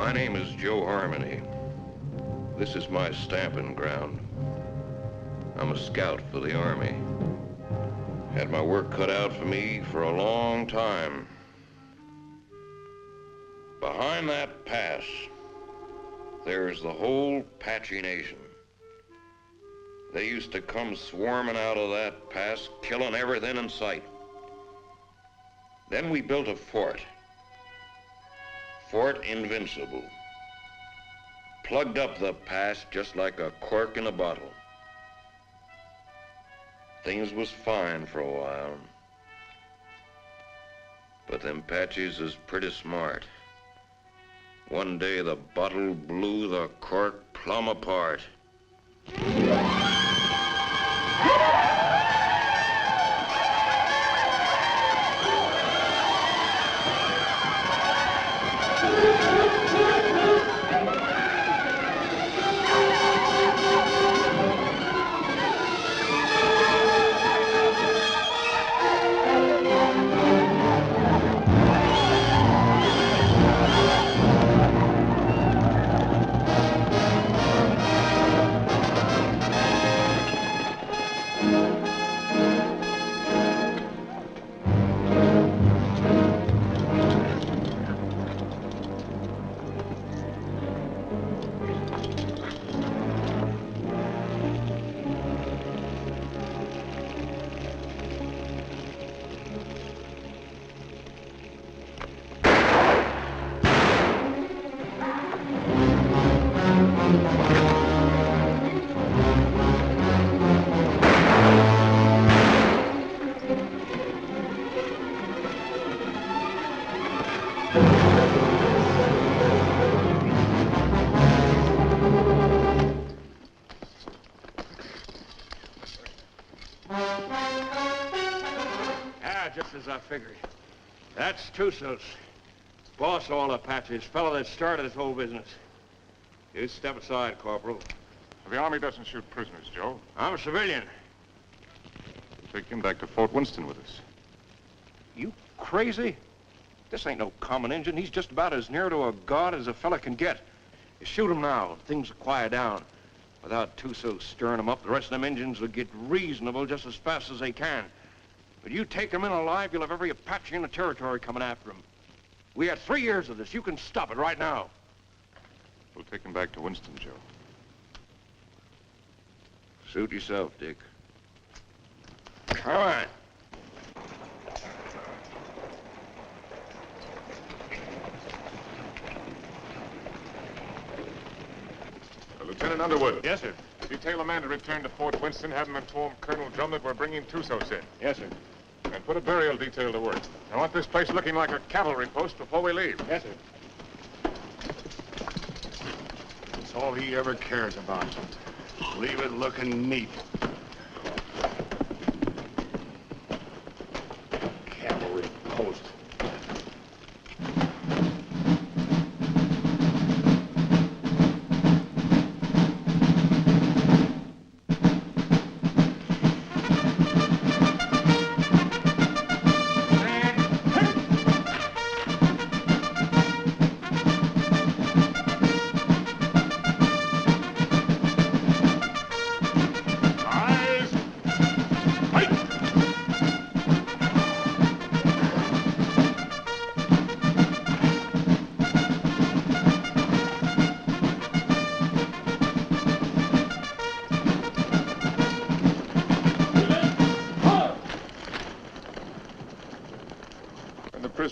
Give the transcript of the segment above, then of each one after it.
My name is Joe Harmony. This is my stamping ground. I'm a scout for the Army. Had my work cut out for me for a long time. Behind that pass, there's the whole Apache Nation. They used to come swarming out of that pass, killing everything in sight. Then we built a fort. Fort Invincible. Plugged up the pass just like a cork in a bottle. Things was fine for a while. But them Apaches is pretty smart. One day the bottle blew the cork plumb apart. As I figured. That's Tusos. Boss of all Apaches, fellow that started this whole business. You step aside, Corporal. The Army doesn't shoot prisoners, Joe. I'm a civilian. Take him back to Fort Winston with us. You crazy? This ain't no common Injun. He's just about as near to a god as a fella can get. You shoot him now, things will quiet down. Without Tusos stirring them up, the rest of them Injuns will get reasonable just as fast as they can. But you take him in alive, you'll have every Apache in the territory coming after him. We had 3 years of this. You can stop it right now. We'll take him back to Winston, Joe. Suit yourself, Dick. All right. Lieutenant Underwood. Yes, sir. Detail a man to return to Fort Winston. Have him inform Colonel Drum that we're bringing Tusos in. Yes, sir. And put a burial detail to work. I want this place looking like a cavalry post before we leave. Yes, sir. That's all he ever cares about. Leave it looking neat. Cavalry post.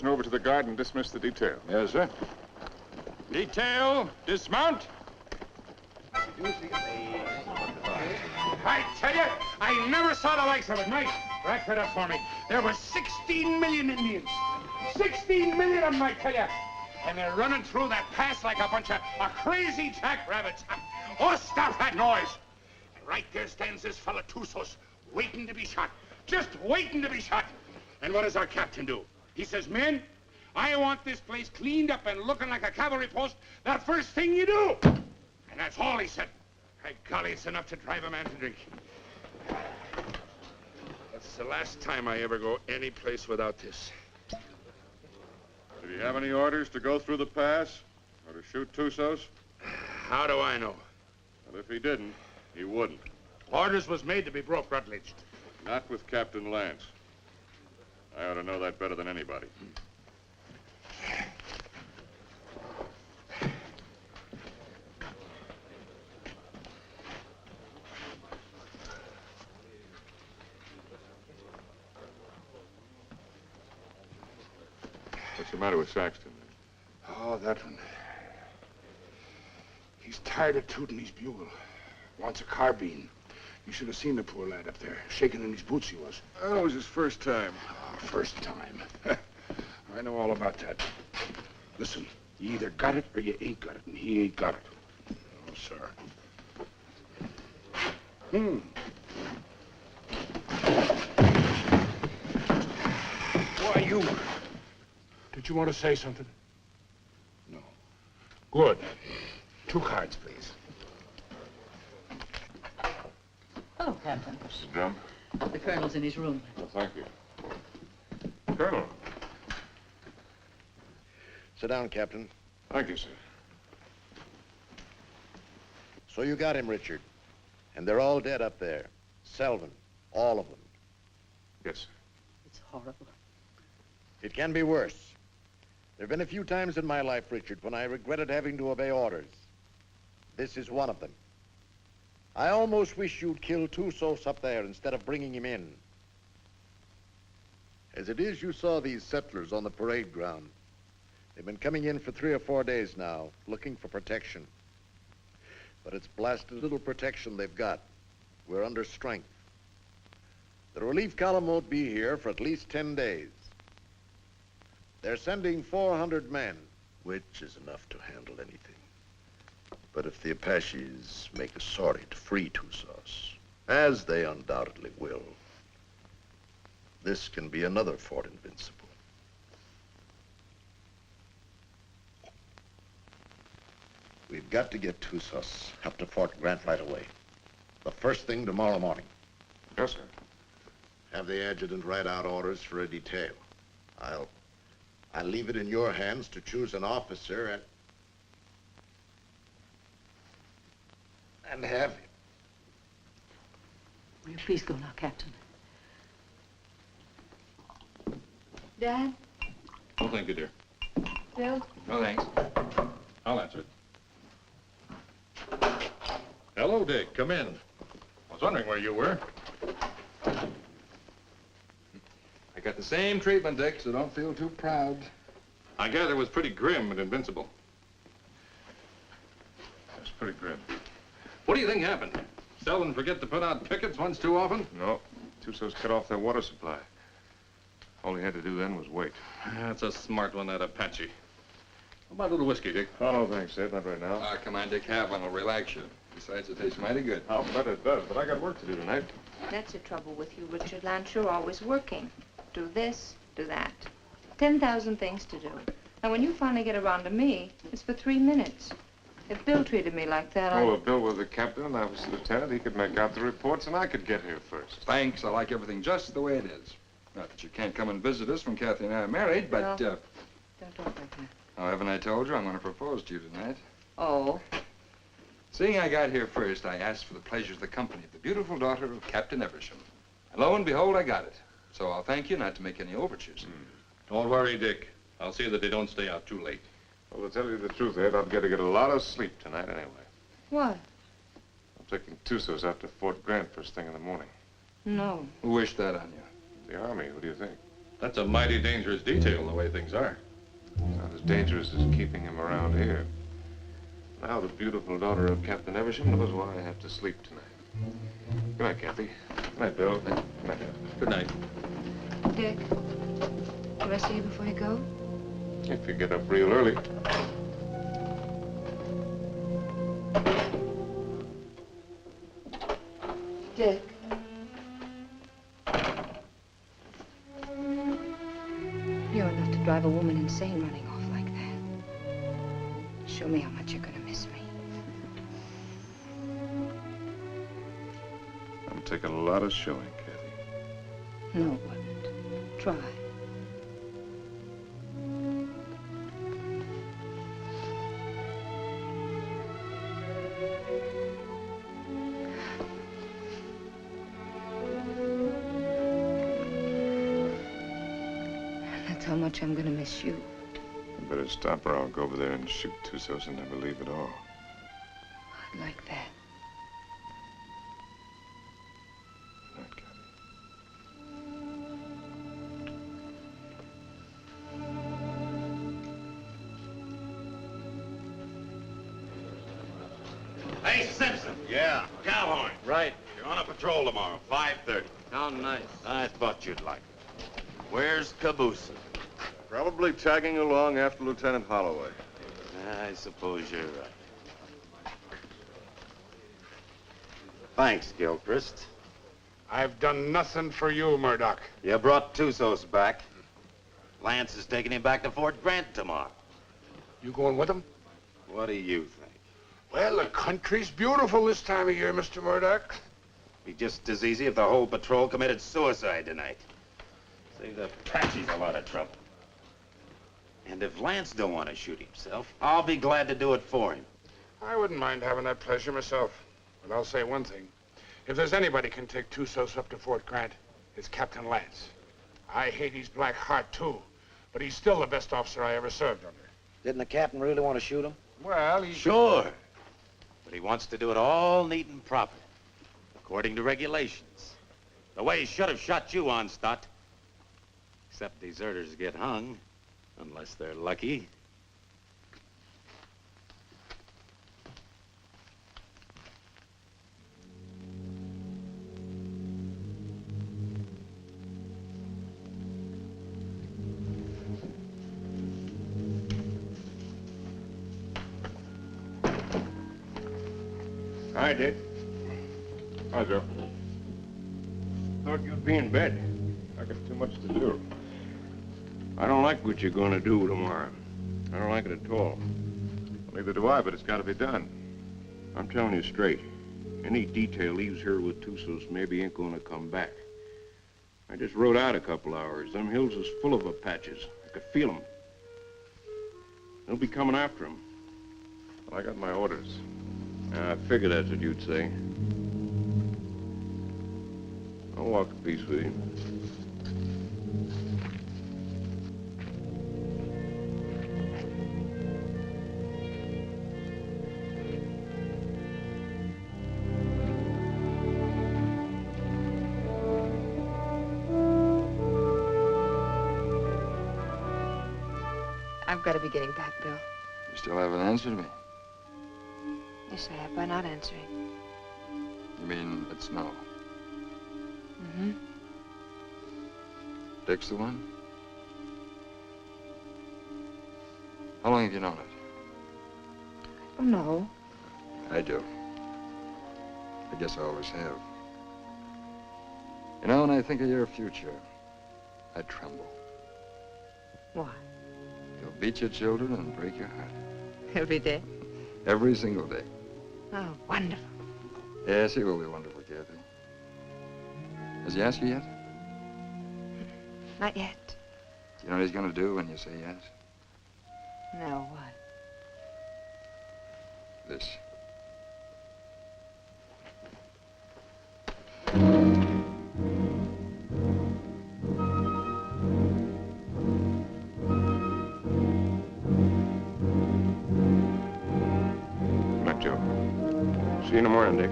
Over to the guard and dismiss the detail. Yes, sir. Detail, dismount. I tell you, I never saw the likes of it. Mike, rack that up for me. There were 16 million Indians. 16 million of them, I tell you. And they're running through that pass like a bunch of crazy jackrabbits. Oh, stop that noise. Right there stands this fella Tusos, waiting to be shot. Just waiting to be shot. And what does our captain do? He says, men, I want this place cleaned up and looking like a cavalry post the first thing you do. And that's all he said. By golly, it's enough to drive a man to drink. That's the last time I ever go any place without this. Did he have any orders to go through the pass? Or to shoot Tussos? How do I know? Well, if he didn't, he wouldn't. Orders was made to be broke, Rutledge. Not with Captain Lance. I ought to know that better than anybody. What's the matter with Saxton? Oh, that one. He's tired of tooting his bugle. Wants a carbine. You should have seen the poor lad up there. Shaking in his boots he was. Oh, it was his first time. Oh, first time. I know all about that. Listen, you either got it or you ain't got it, and he ain't got it. Oh, sir. Why, you... Did you want to say something? No. Good. 2 cards, please. Hello, Captain. Mr. Drum? The colonel's in his room. Well, thank you. Colonel. Sit down, Captain. Thank you, sir. So you got him, Richard. And they're all dead up there. Selvin, all of them. Yes, sir. It's horrible. It can be worse. There have been a few times in my life, Richard, when I regretted having to obey orders. This is one of them. I almost wish you'd killed Tussos up there instead of bringing him in. As it is, you saw these settlers on the parade ground. They've been coming in for 3 or 4 days now, looking for protection. But it's blasted little protection they've got. We're under strength. The relief column won't be here for at least 10 days. They're sending 400 men, which is enough to handle anything. But if the Apaches make us sorry to free Tussos, as they undoubtedly will, this can be another Fort Invincible. We've got to get Tussos up to Fort Grant right away. The first thing tomorrow morning. Yes, sir. Have the adjutant write out orders for a detail. I'll leave it in your hands to choose an officer and have him. Will you please go now, Captain? Dad? Oh, thank you, dear. Bill? No, thanks. I'll answer it. Hello, Dick. Come in. I was wondering where you were. I got the same treatment, Dick, so don't feel too proud. I gather it was pretty grim and invincible. That's pretty grim. What do you think happened? Selvin forget to put out pickets once too often? No. Tussos cut off their water supply. All he had to do then was wait. That's a smart one, that Apache. How about a little whiskey, Dick? Oh, no, thanks, Ed. Not right now. Come on, Dick. Have one. It'll relax you. Besides, it tastes mighty good. I'll bet it does, but I got work to do tonight. That's the trouble with you, Richard Lance. You're always working. Do this, do that. 10,000 things to do. And when you finally get around to me, it's for 3 minutes. If Bill treated me like that, Oh, if Bill were the captain and I was the lieutenant, he could make out the reports and I could get here first. Thanks. I like everything just the way it is. Not that you can't come and visit us when Kathy and I are married, but, Don't talk like that. oh, haven't I told you I'm going to propose to you tonight? Oh. Seeing I got here first, I asked for the pleasure of the company of the beautiful daughter of Captain Eversham. And lo and behold, I got it. So I'll thank you not to make any overtures. Don't worry, Dick. I'll see that they don't stay out too late. Well, to tell you the truth, Ed, I've got to get a lot of sleep tonight anyway. What? I'm taking Tussos out to Fort Grant first thing in the morning. No. Who wished that on you? The Army, what do you think? That's a mighty dangerous detail, the way things are. Not as dangerous as keeping him around here. Now the beautiful daughter of Captain Eversham knows why I have to sleep tonight. Good night, Kathy. Good night, Bill. Good night, Ed. Good night. Dick, do I see you before you go? If you get up real early. Dick. You're enough to drive a woman insane running off like that. Show me how much you're gonna miss me. I'm taking a lot of showing, Kathy. No, it wouldn't. Try. That's how much I'm gonna miss you. You better stop or I'll go over there and shoot Tussos and never leave at all. I'd like that. Good night, Kathy. Hey, Simpson. Yeah. Cowhorn. Right. You're on a patrol tomorrow, 5:30. How nice. I thought you'd like it. Where's Caboose? Probably tagging along after Lieutenant Holloway. I suppose you're right. Thanks, Gilchrist. I've done nothing for you, Murdoch. You brought Tussos back. Lance is taking him back to Fort Grant tomorrow. You going with him? What do you think? Well, the country's beautiful this time of year, Mr. Murdoch. Be just as easy if the whole patrol committed suicide tonight. Save the Apaches a lot of trouble. And if Lance don't want to shoot himself, I'll be glad to do it for him. I wouldn't mind having that pleasure myself. But I'll say one thing. If there's anybody can take Tussos up to Fort Grant, it's Captain Lance. I hate his black heart, too. But he's still the best officer I ever served under. Didn't the captain really want to shoot him? Well, he... Sure. But he wants to do it all neat and proper, according to regulations. The way he should have shot you, Onstott. Except deserters get hung, unless they're lucky. Hi, Dick. Hi, Joe. Thought you'd be in bed. I got too much to do. I don't like what you're gonna do tomorrow. I don't like it at all. Neither do I, but it's got to be done. I'm telling you straight. Any detail leaves here with Tussos maybe ain't gonna come back. I just rode out a couple hours. Them hills is full of Apaches. I could feel them. They'll be coming after him. Well, I got my orders. I figured that's what you'd say. I'll walk a piece with you. I've got to be getting back, Bill. You still haven't answered me. Yes, I have. Why not answering? You mean it's no? Mm-hmm. Dick's the one? How long have you known it? Oh, no. I do. I guess I always have. You know, when I think of your future, I tremble. Why? You'll beat your children and break your heart. Every day? Every single day. Oh, wonderful. Yes, he will be wonderful, Kathy. Has he asked you yet? Not yet. Do you know what he's going to do when you say yes? No, what? This. Not Joe. See you in the morning, Dick.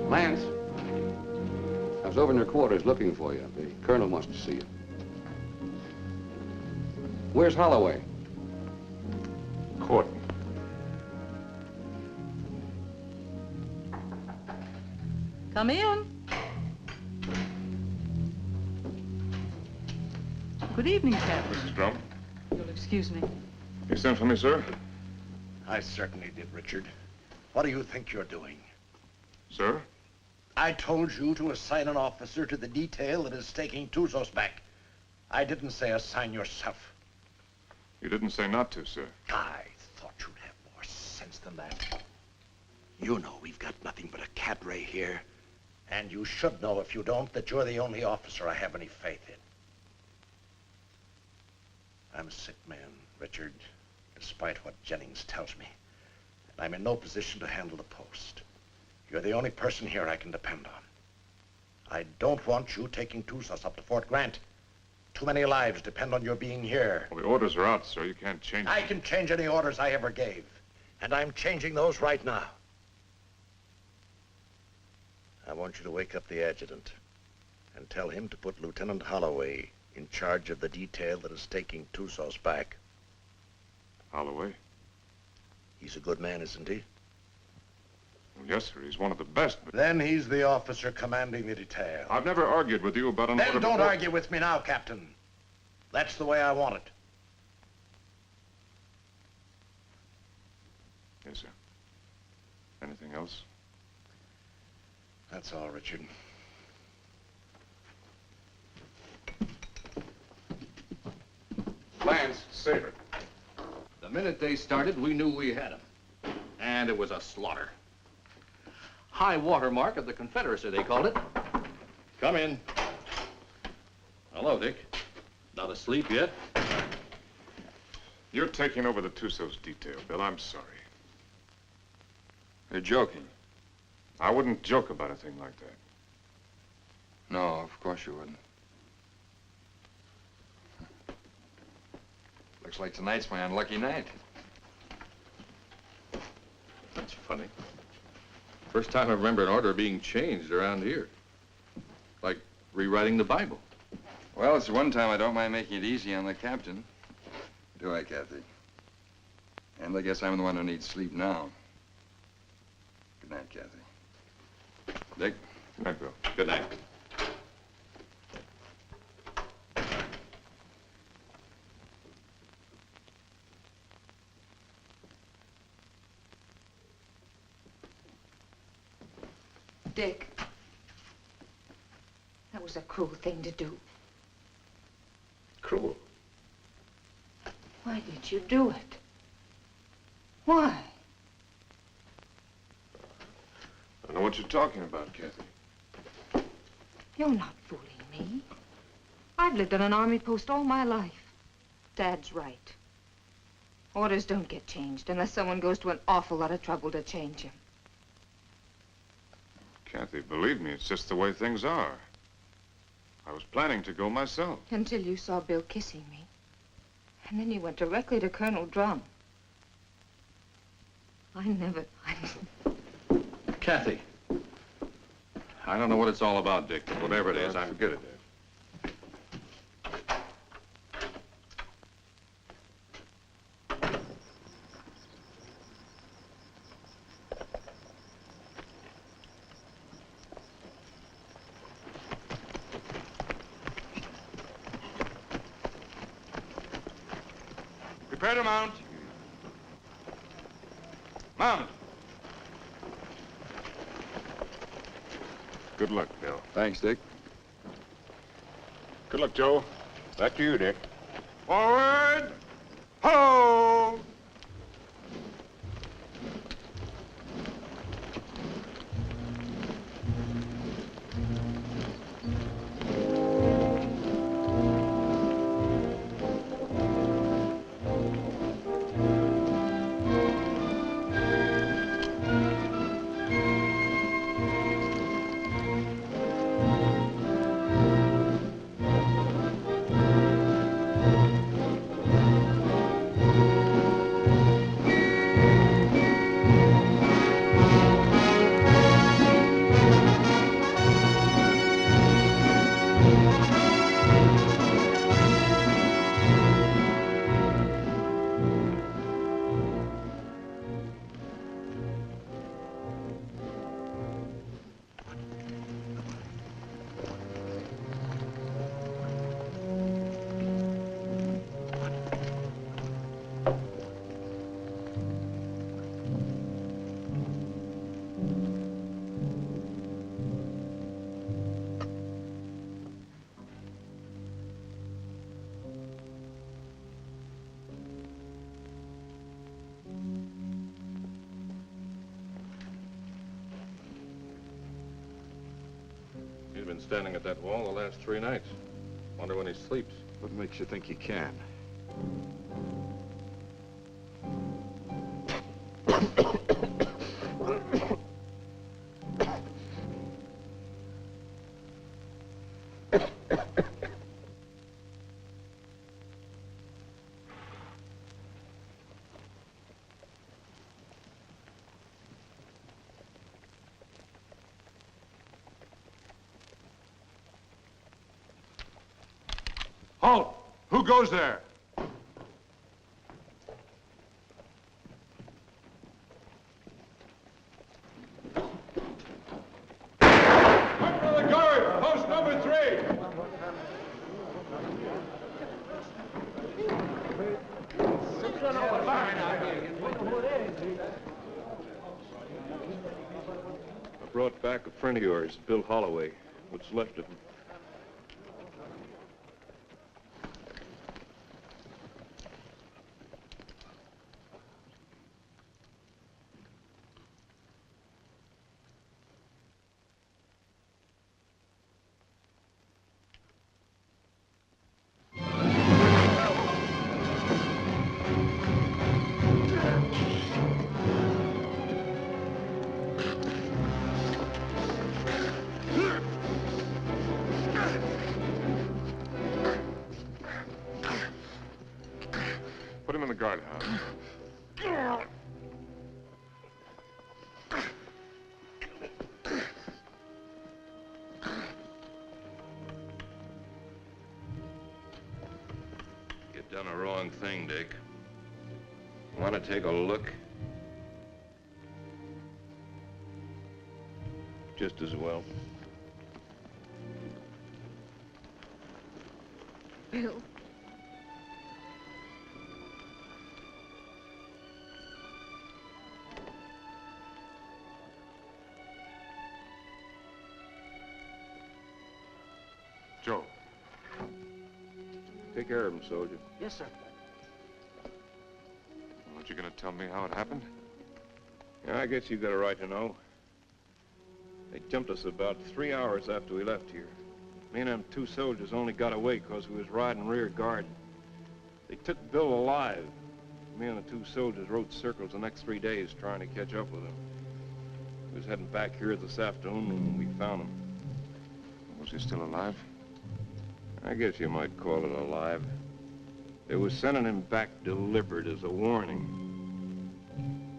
Lance, I was over in your quarters looking for you. The colonel wants to see you. Where's Holloway? Court. Come in. Good evening, Captain. Mrs. Drum. You'll excuse me. You sent for me, sir? I certainly did, Richard. What do you think you're doing? Sir? I told you to assign an officer to the detail that is taking Tussos back. I didn't say assign yourself. You didn't say not to, sir. I thought you'd have more sense than that. You know we've got nothing but a cadre here. And you should know, if you don't, that you're the only officer I have any faith in. I'm a sick man, Richard, despite what Jennings tells me. And I'm in no position to handle the post. You're the only person here I can depend on. I don't want you taking Tusos up to Fort Grant. Too many lives depend on your being here. Well, the orders are out, sir. You can't change them. I can change any orders I ever gave. And I'm changing those right now. I want you to wake up the adjutant and tell him to put Lieutenant Holloway in charge of the detail that is taking Tusos back. Holloway? He's a good man, isn't he? Well, yes, sir. He's one of the best. But Then he's the officer commanding the detail. I've never argued with you about an order Then don't before. argue with me now, Captain. That's the way I want it. Yes, sir. Anything else? That's all, Richard. Lance, Saber. The minute they started, we knew we had them. And it was a slaughter. High water mark of the Confederacy, they called it. Come in. Hello, Dick. Not asleep yet? You're taking over the Tusos detail, Bill. I'm sorry. You're joking. I wouldn't joke about a thing like that. No, of course you wouldn't. Looks like tonight's my unlucky night. That's funny. First time I remember an order being changed around here. Like rewriting the Bible. Well, it's the one time I don't mind making it easy on the captain. Do I, Kathy? And I guess I'm the one who needs sleep now. Good night, Kathy. Dick? Good night, Bill. Good night. Dick, that was a cruel thing to do. Cruel? Why did you do it? Why? I don't know what you're talking about, Kathy. You're not fooling me. I've lived on an army post all my life. Dad's right. Orders don't get changed unless someone goes to an awful lot of trouble to change them. Kathy, believe me, it's just the way things are. I was planning to go myself. Until you saw Bill kissing me. And then you went directly to Colonel Drum. Kathy. I don't know what it's all about, Dick, but whatever it is, Forget it, Dad. Prepare to mount. Mount. Good luck, Bill. Thanks, Dick. Good luck, Joe. Back to you, Dick. Forward. Ho! He's been standing at that wall the last 3 nights. Wonder when he sleeps. What makes you think he can? Halt! Who goes there? Under the guard! Post number 3! I brought back a friend of yours, Bill Holloway. What's left of him. Put him in the guardhouse. You've done a wrong thing, Dick. Want to take a look? Just as well. Bill. Joe. Take care of him, soldier. Yes, sir. Aren't you going to tell me how it happened? Yeah, I guess you got a right to know. They jumped us about 3 hours after we left here. Me and them 2 soldiers only got away because we was riding rear guard. They took Bill alive. Me and the 2 soldiers rode circles the next 3 days trying to catch up with him. We was heading back here this afternoon when we found him. Was he still alive? I guess you might call it alive. They was sending him back delivered as a warning.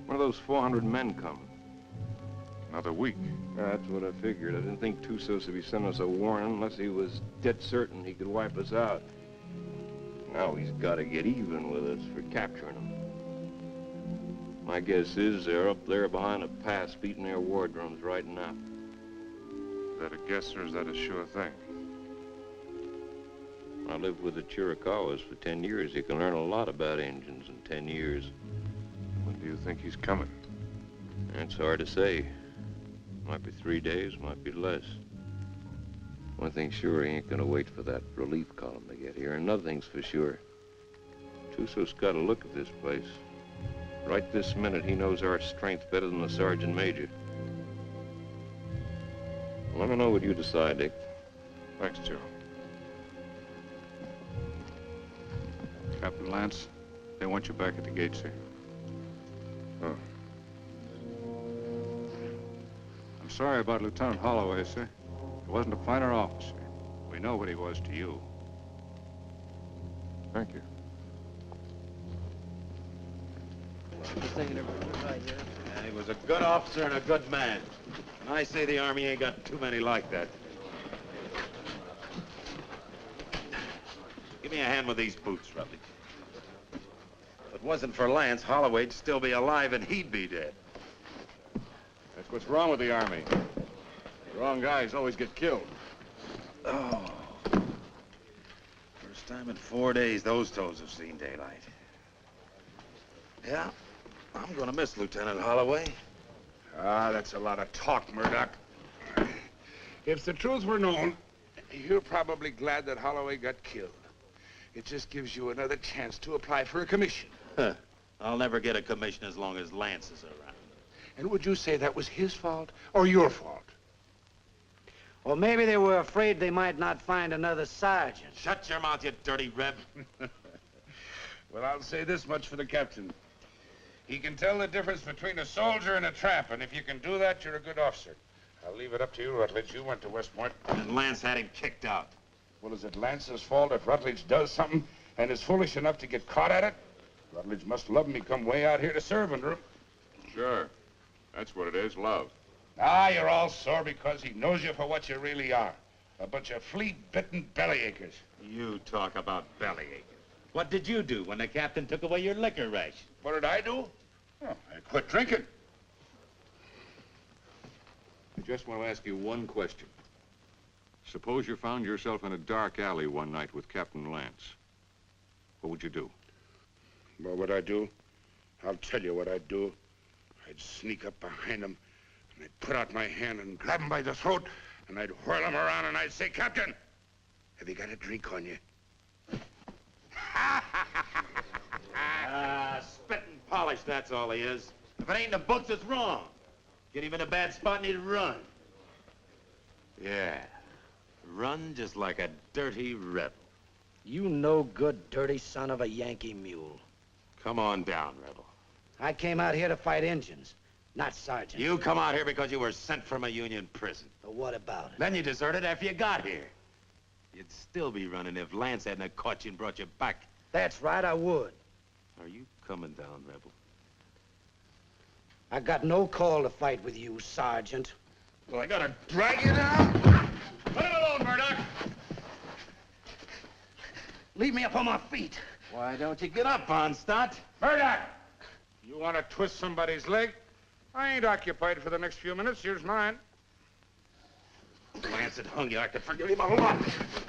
One of those 400 men coming. Another week. That's what I figured. I didn't think Tussos would be sending us a warning unless he was dead certain he could wipe us out. Now he's got to get even with us for capturing him. My guess is they're up there behind a pass beating their war drums right now. Is that a guess or is that a sure thing? I lived with the Chiricahuas for 10 years. You can learn a lot about Indians in 10 years. When do you think he's coming? It's hard to say. Might be 3 days, might be less. One thing's sure, he ain't gonna wait for that relief column to get here. And another thing's for sure. Tussos got a look at this place. Right this minute, he knows our strength better than the sergeant major. Let me know what you decide, Dick. Thanks, Joe. Captain Lance, they want you back at the gate, sir. Oh. I'm sorry about Lieutenant Holloway, sir. He wasn't a finer officer. We know what he was to you. Thank you. And he was a good officer and a good man. And I say the Army ain't got too many like that. Give me a hand with these boots, Rutledge. If it wasn't for Lance, Holloway'd still be alive and he'd be dead. That's what's wrong with the Army. The wrong guys always get killed. Oh. First time in 4 days those toes have seen daylight. Yeah, I'm gonna miss Lieutenant Holloway. Ah, that's a lot of talk, Murdoch. If the truth were known, you're probably glad that Holloway got killed. It just gives you another chance to apply for a commission. Huh. I'll never get a commission as long as Lance is around. And would you say that was his fault or your fault? Or maybe they were afraid they might not find another sergeant. Shut your mouth, you dirty reb. Well, I'll say this much for the captain. He can tell the difference between a soldier and a tramp, and if you can do that, you're a good officer. I'll leave it up to you, Rutledge. You went to West Point. And Lance had him kicked out. Well, is it Lance's fault if Rutledge does something and is foolish enough to get caught at it? Rutledge must love him. He come way out here to serve under him. Sure. That's what it is, love. Ah, you're all sore because he knows you for what you really are. A bunch of flea-bitten bellyachers. You talk about bellyachers. What did you do when the captain took away your liquor ration? What did I do? Oh, I quit drinking. I just want to ask you one question. Suppose you found yourself in a dark alley one night with Captain Lance. What would you do? What would I do? I'll tell you what I'd do. I'd sneak up behind him, and I'd put out my hand and grab him by the throat, and I'd whirl him around, and I'd say, Captain, have you got a drink on you? Spit and polish, that's all he is. If it ain't in the books, it's wrong. Get him in a bad spot and he'd run. Yeah, run just like a dirty rebel. You no good, dirty son of a Yankee mule. Come on down, rebel. I came out here to fight Injuns, not sergeants. You come out here because you were sent from a Union prison. But what about it? Then you deserted after you got here. You'd still be running if Lance hadn't caught you and brought you back. That's right, I would. Are you coming down, rebel? I got no call to fight with you, Sergeant. Well, I gotta drag you down? Let him alone, Murdoch! Leave me up on my feet. Why don't you get up, Onstott? Murdoch! You want to twist somebody's leg? I ain't occupied for the next few minutes. Here's mine. Lance had hung you. I could forgive him a whole lot.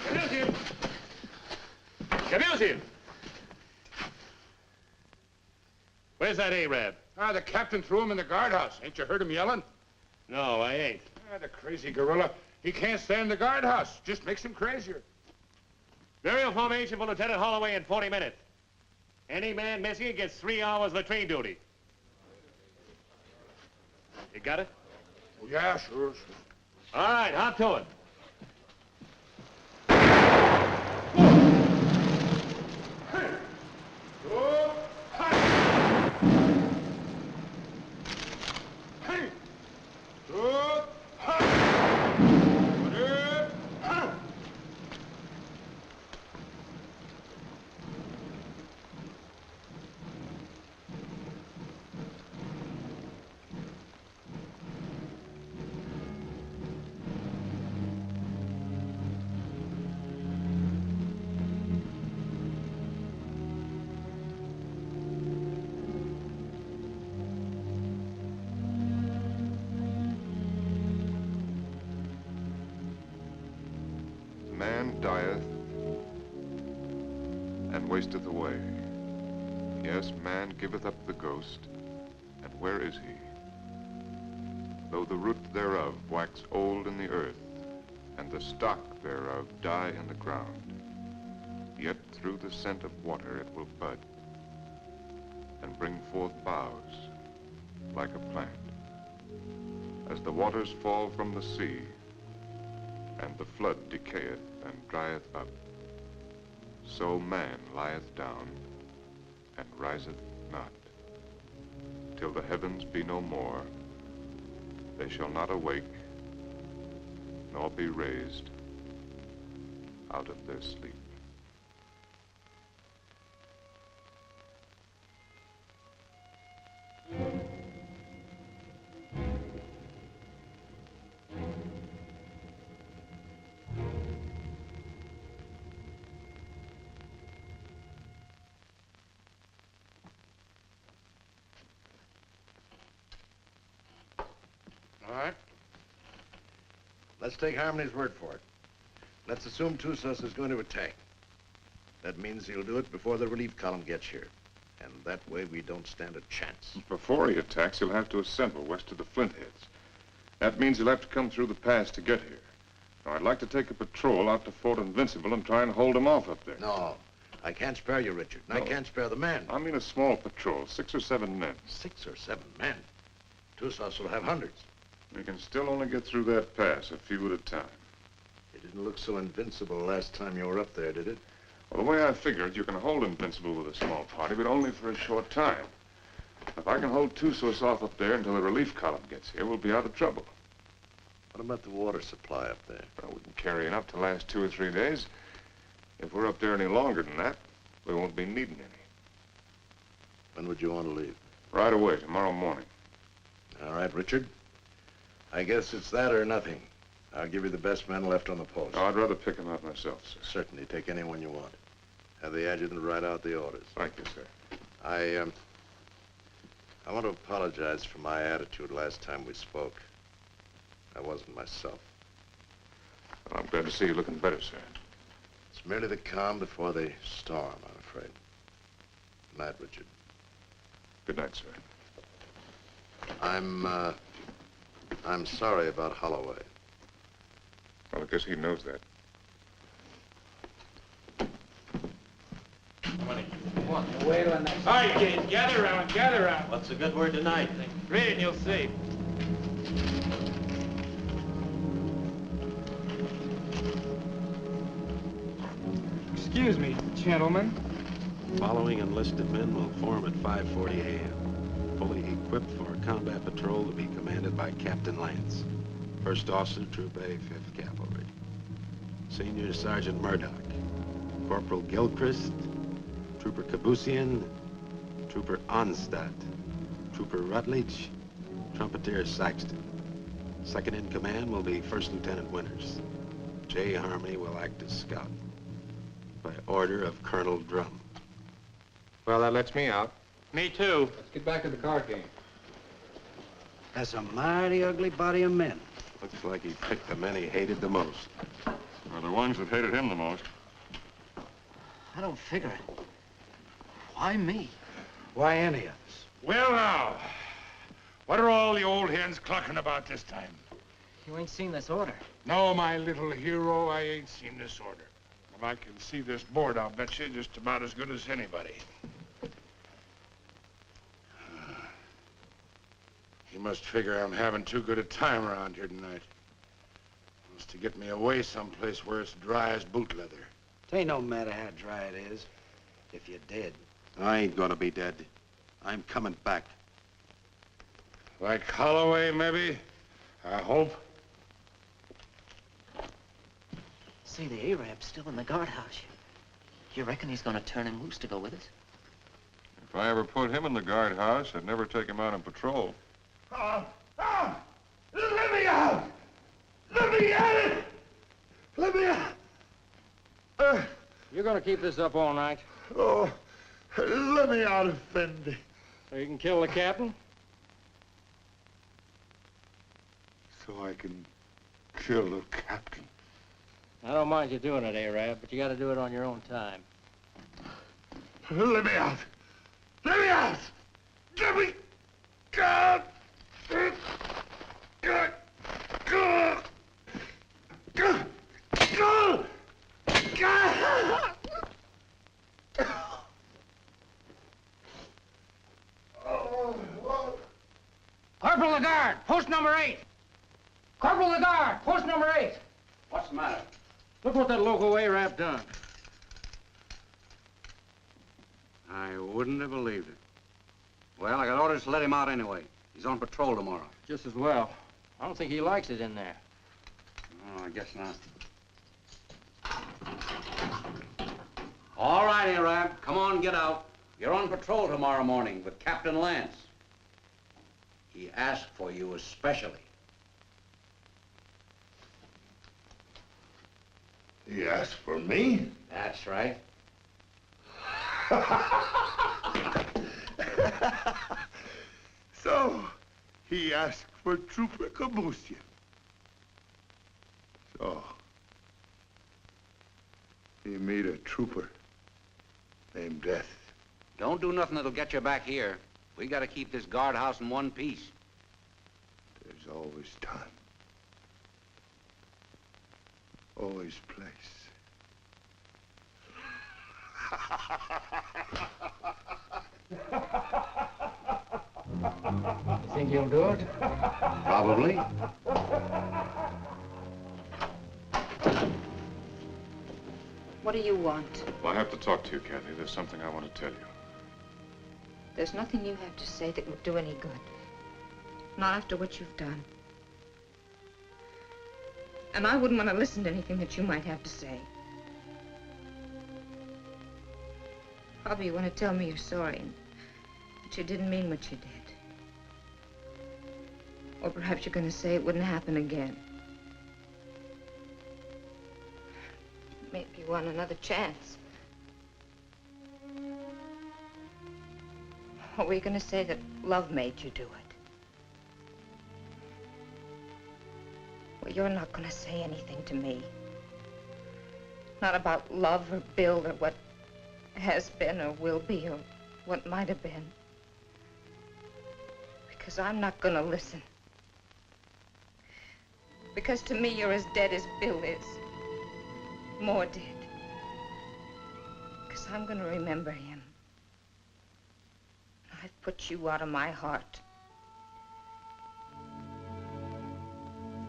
Abuse him! Abuse him! Where's that Arab? Ah, the captain threw him in the guardhouse. Ain't you heard him yelling? No, I ain't. Ah, the crazy gorilla. He can't stand the guardhouse. Just makes him crazier. Burial formation for Lieutenant Holloway in 40 minutes. Any man missing gets 3 hours latrine duty. You got it? Oh, yeah, sure. All right, hop to it. Man dieth and wasteth away. Yes, man giveth up the ghost, and where is he? Though the root thereof wax old in the earth, and the stock thereof die in the ground, yet through the scent of water it will bud, and bring forth boughs like a plant. As the waters fall from the sea, and the flood decayeth and drieth up, so man lieth down and riseth not. Till the heavens be no more, they shall not awake, nor be raised out of their sleep. All right. Let's take Harmony's word for it. Let's assume Tussos is going to attack. That means he'll do it before the relief column gets here. And that way we don't stand a chance. Before he attacks, he'll have to assemble west of the Flintheads. That means he'll have to come through the pass to get here. Now, I'd like to take a patrol out to Fort Invincible and try and hold him off up there. No, I can't spare you, Richard. And I can't spare the men. I mean a small patrol, 6 or 7 men. 6 or 7 men? Tussos will have hundreds. We can still only get through that pass, a few at a time. It didn't look so invincible last time you were up there, did it? Well, the way I figure it, you can hold Invincible with a small party, but only for a short time. If I can hold Tussos off up there until the relief column gets here, we'll be out of trouble. What about the water supply up there? Well, we can carry enough to last 2 or 3 days. If we're up there any longer than that, we won't be needing any. When would you want to leave? Right away, tomorrow morning. All right, Richard. I guess it's that or nothing. I'll give you the best men left on the post. Oh, I'd rather pick them out myself, sir. Certainly. Take anyone you want. Have the adjutant write out the orders. Thank you, sir. I want to apologize for my attitude last time we spoke. I wasn't myself. Well, I'm glad to see you looking better, sir. It's merely the calm before the storm, I'm afraid. Good night, Richard. Good night, sir. I'm sorry about Holloway. Well, I guess he knows that. Come on. Wait till next. All right, kids, gather around, gather around. What's the good word tonight? Read and you'll see. Excuse me, gentlemen. Following enlisted men will form at 5:40 a.m. Fully equipped for a combat patrol to be commanded by Captain Lance, 1st Officer, Troop A, 5th Cavalry. Senior Sergeant Murdoch, Corporal Gilchrist, Trooper Kabusian, Trooper Onstadt, Trooper Rutledge, Trumpeter Saxton. Second in command will be 1st Lieutenant Winters. J. Harmony will act as scout. By order of Colonel Drum. Well, that lets me out. Me too. Let's get back to the card game. That's a mighty ugly body of men. Looks like he picked the men he hated the most. Or the ones that hated him the most. I don't figure it. Why me? Why any of us? Well, now, what are all the old hens clucking about this time? You ain't seen this order. No, my little hero, I ain't seen this order. Well, I can see this board, I'll bet you, just about as good as anybody. He must figure I'm having too good a time around here tonight. Wants to get me away someplace where it's dry as boot leather. It ain't no matter how dry it is, if you're dead. I ain't gonna be dead. I'm coming back. Like Holloway, maybe? I hope. Say, the Arab's still in the guardhouse. You reckon he's gonna turn him loose to go with us? If I ever put him in the guardhouse, I'd never take him out on patrol. Let me out! Let me at it! Let me out! You're gonna keep this up all night? Oh, let me out of Fendi. So you can kill the captain? So I can kill the captain. I don't mind you doing it, Arab, but you gotta do it on your own time. Let me out! Let me out! Let me out! Corporal the guard, post number 8. Corporal the guard, post number 8. What's the matter? Look what that local Arab done. I wouldn't have believed it. Well, I got orders to let him out anyway. He's on patrol tomorrow. Just as well. I don't think he likes it in there. Oh, I guess not. All right, Arab, come on, get out. You're on patrol tomorrow morning with Captain Lance. He asked for you especially. He asked for me? That's right. So, he asked for Trooper Kabusian. So, he made a trooper named Death. Don't do nothing that'll get you back here. We gotta keep this guardhouse in one piece. There's always time. Always place. You think he'll do it? Probably. What do you want? Well, I have to talk to you, Kathy. There's something I want to tell you. There's nothing you have to say that would do any good. Not after what you've done. And I wouldn't want to listen to anything that you might have to say. Probably you want to tell me you're sorry and that you didn't mean what you did. Or perhaps you're going to say it wouldn't happen again. Maybe you want another chance. Or were you going to say that love made you do it? Well, you're not going to say anything to me. Not about love or Bill or what has been or will be or what might have been. Because I'm not going to listen. Because to me, you're as dead as Bill is. More dead. Because I'm going to remember him. I've put you out of my heart.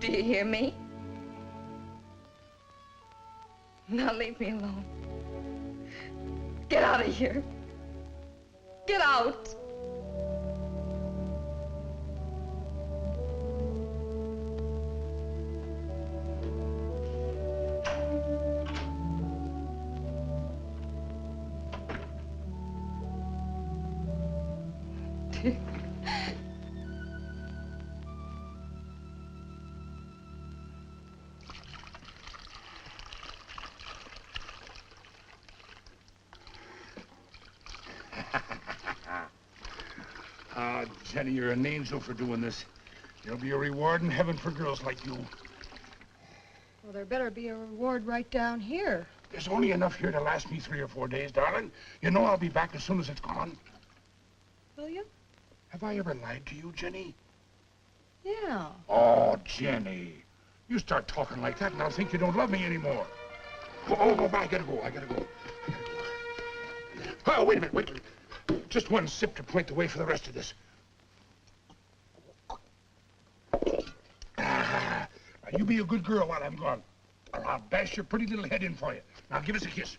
Do you hear me? Now leave me alone. Get out of here. Get out. Jenny, you're an angel for doing this. There'll be a reward in heaven for girls like you. Well, there better be a reward right down here. There's only enough here to last me 3 or 4 days, darling. You know I'll be back as soon as it's gone. Will you? Have I ever lied to you, Jenny? Yeah. Oh, Jenny. You start talking like that and I'll think you don't love me anymore. Oh, I gotta go. Oh, wait a minute. Just one sip to point the way for the rest of this. Now, you be a good girl while I'm gone, or I'll bash your pretty little head in for you. Now, give us a kiss.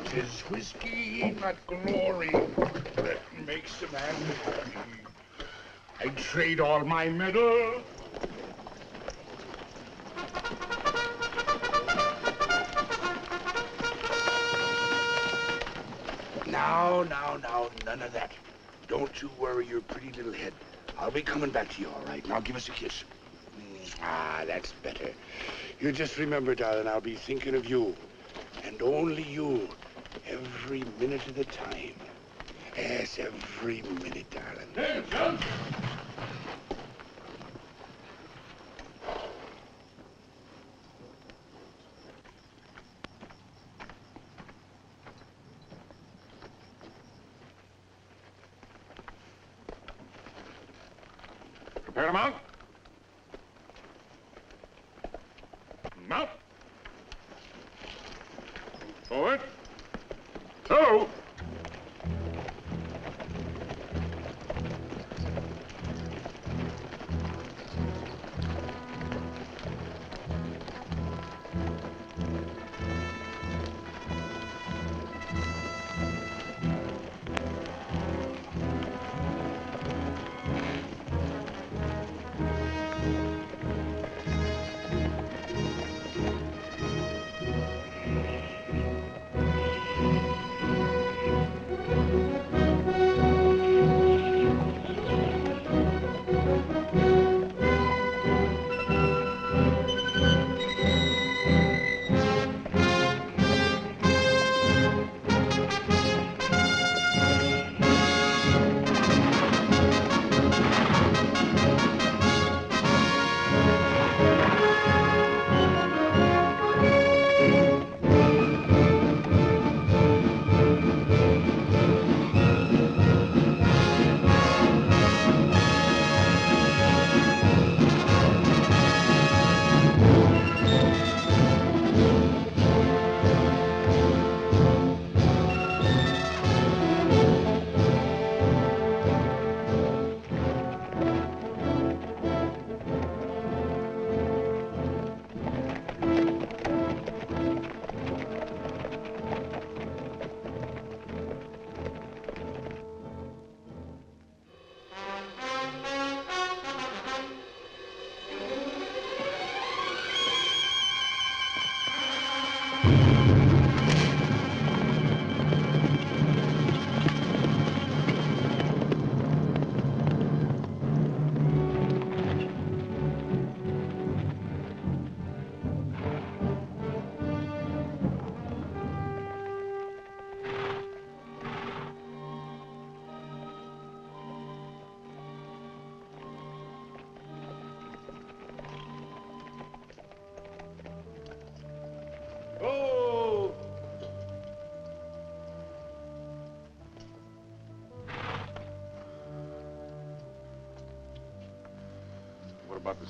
'Tis whiskey, not glory, that makes a man happy. I'd trade all my medal. Now, none of that. Don't you worry your pretty little head. I'll be coming back to you, all right? Now give us a kiss. That's better. You just remember, darling, I'll be thinking of you. And only you. Every minute of the time. Yes, every minute, darling. Hey, John. Prepare to mount. Mount. Forward. Two.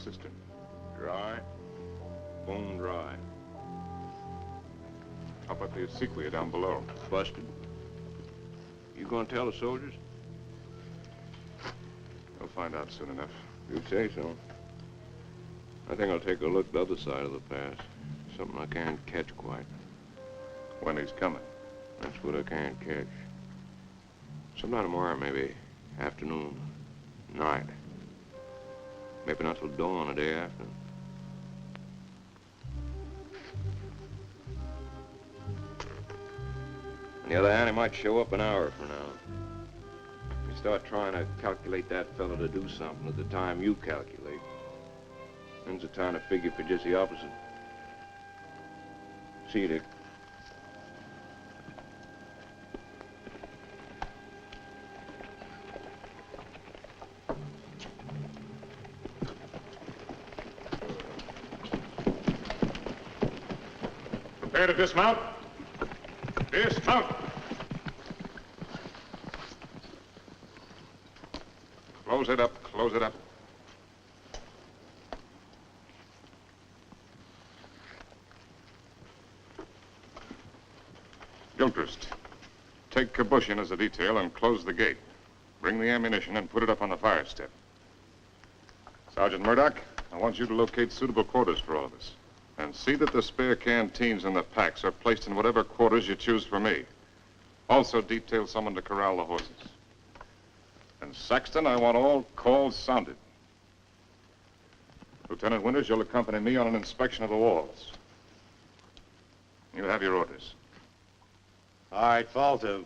cistern. Dry. Bone dry. How about the acequia down below? Busted. You gonna tell the soldiers? We'll find out soon enough. You say so. I think I'll take a look the other side of the pass. Something I can't catch quite. When he's coming. That's what I can't catch. Sometime tomorrow, maybe. Afternoon. Night. Maybe not till dawn the day after. On the other hand, he might show up an hour from now. You start trying to calculate that fella to do something at the time you calculate. Then's the time to figure for just the opposite. See you, Dick. Prepare to dismount. Dismount. Close it up, close it up. Gilchrist, take Kabushin as a detail and close the gate. Bring the ammunition and put it up on the fire step. Sergeant Murdoch, I want you to locate suitable quarters for all of us. And see that the spare canteens and the packs are placed in whatever quarters you choose for me. Also detail someone to corral the horses. And Saxton, I want all calls sounded. Lieutenant Winters, you'll accompany me on an inspection of the walls. You have your orders. All right, fall to.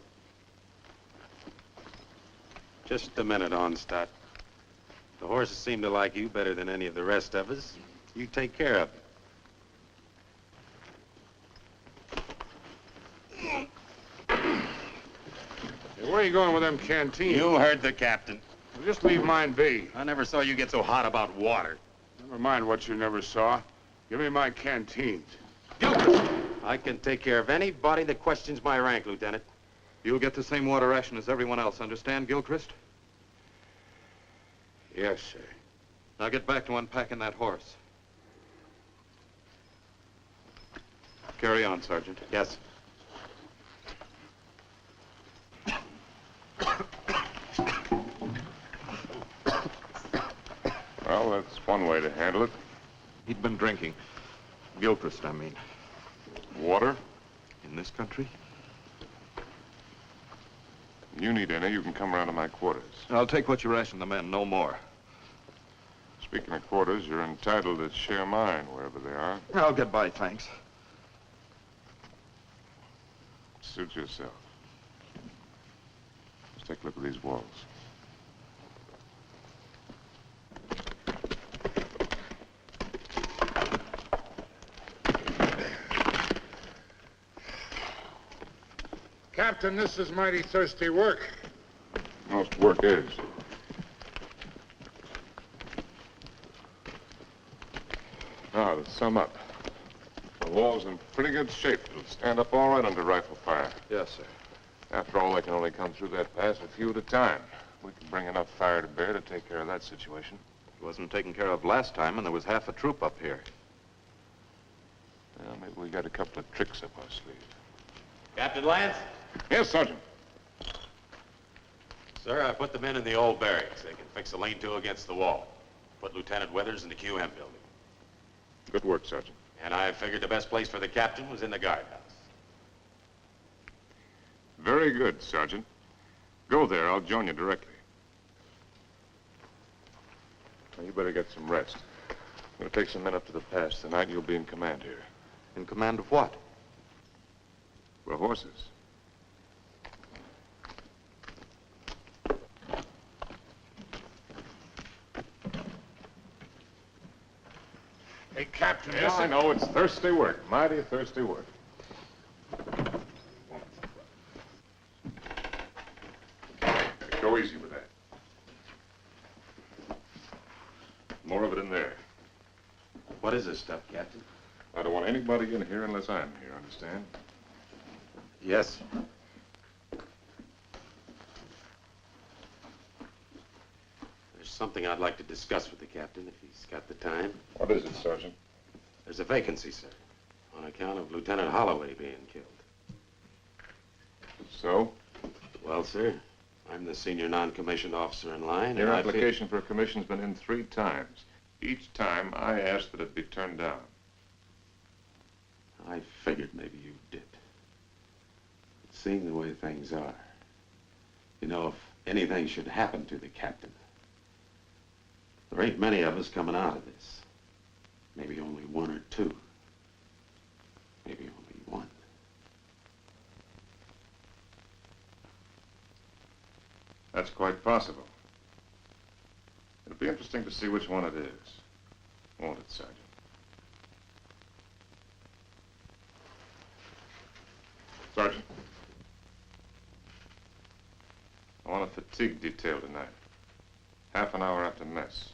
Just a minute, Onstadt. The horses seem to like you better than any of the rest of us. You take care of them. Hey, where are you going with them canteens? You heard the captain. Well, just leave mine be. I never saw you get so hot about water. Never mind what you never saw. Give me my canteens. I can take care of anybody that questions my rank, Lieutenant. You'll get the same water ration as everyone else, understand, Gilchrist? Yes, sir. Now get back to unpacking that horse. Carry on, Sergeant. Yes. Well, that's one way to handle it. He'd been drinking. Gilchrist, I mean. Water? In this country? You need any, you can come around to my quarters. I'll take what you ration the men, no more. Speaking of quarters, you're entitled to share mine wherever they are. I'll get by, thanks. Suit yourself. Let's take a look at these walls. Captain, this is mighty thirsty work. Most work is. Now, to sum up. The wall's in pretty good shape. It'll stand up all right under rifle fire. Yes, sir. After all, they can only come through that pass a few at a time. We can bring enough fire to bear to take care of that situation. It wasn't taken care of last time, and there was half a troop up here. Well, maybe we got a couple of tricks up our sleeve. Captain Lance? Yes, Sergeant. Sir, I put the men in the old barracks. They can fix a lean-to against the wall. Put Lieutenant Withers in the QM building. Good work, Sergeant. And I figured the best place for the captain was in the guardhouse. Very good, Sergeant. Go there. I'll join you directly. Now, you better get some rest. I'm going to take some men up to the pass. Tonight, you'll be in command here. In command of what? The horses. Hey, Captain, Yes, I know. It's thirsty work. Mighty thirsty work. Go easy with that. More of it in there. What is this stuff, Captain? I don't want anybody in here unless I'm here, understand? Yes. There's something something I'd like to discuss with the captain, if he's got the time. What is it, Sergeant? There's a vacancy, sir, on account of Lieutenant Holloway being killed. So? Well, sir, I'm the senior non-commissioned officer in line. Your application for a commission's been in 3 times. Each time I asked that it be turned down. I figured maybe you did. But seeing the way things are, you know, if anything should happen to the captain, there ain't many of us coming out of this. Maybe only 1 or 2. Maybe only 1. That's quite possible. It'll be interesting to see which one it is. Won't it, Sergeant? Sergeant. I want a fatigue detail tonight. Half an hour after mess.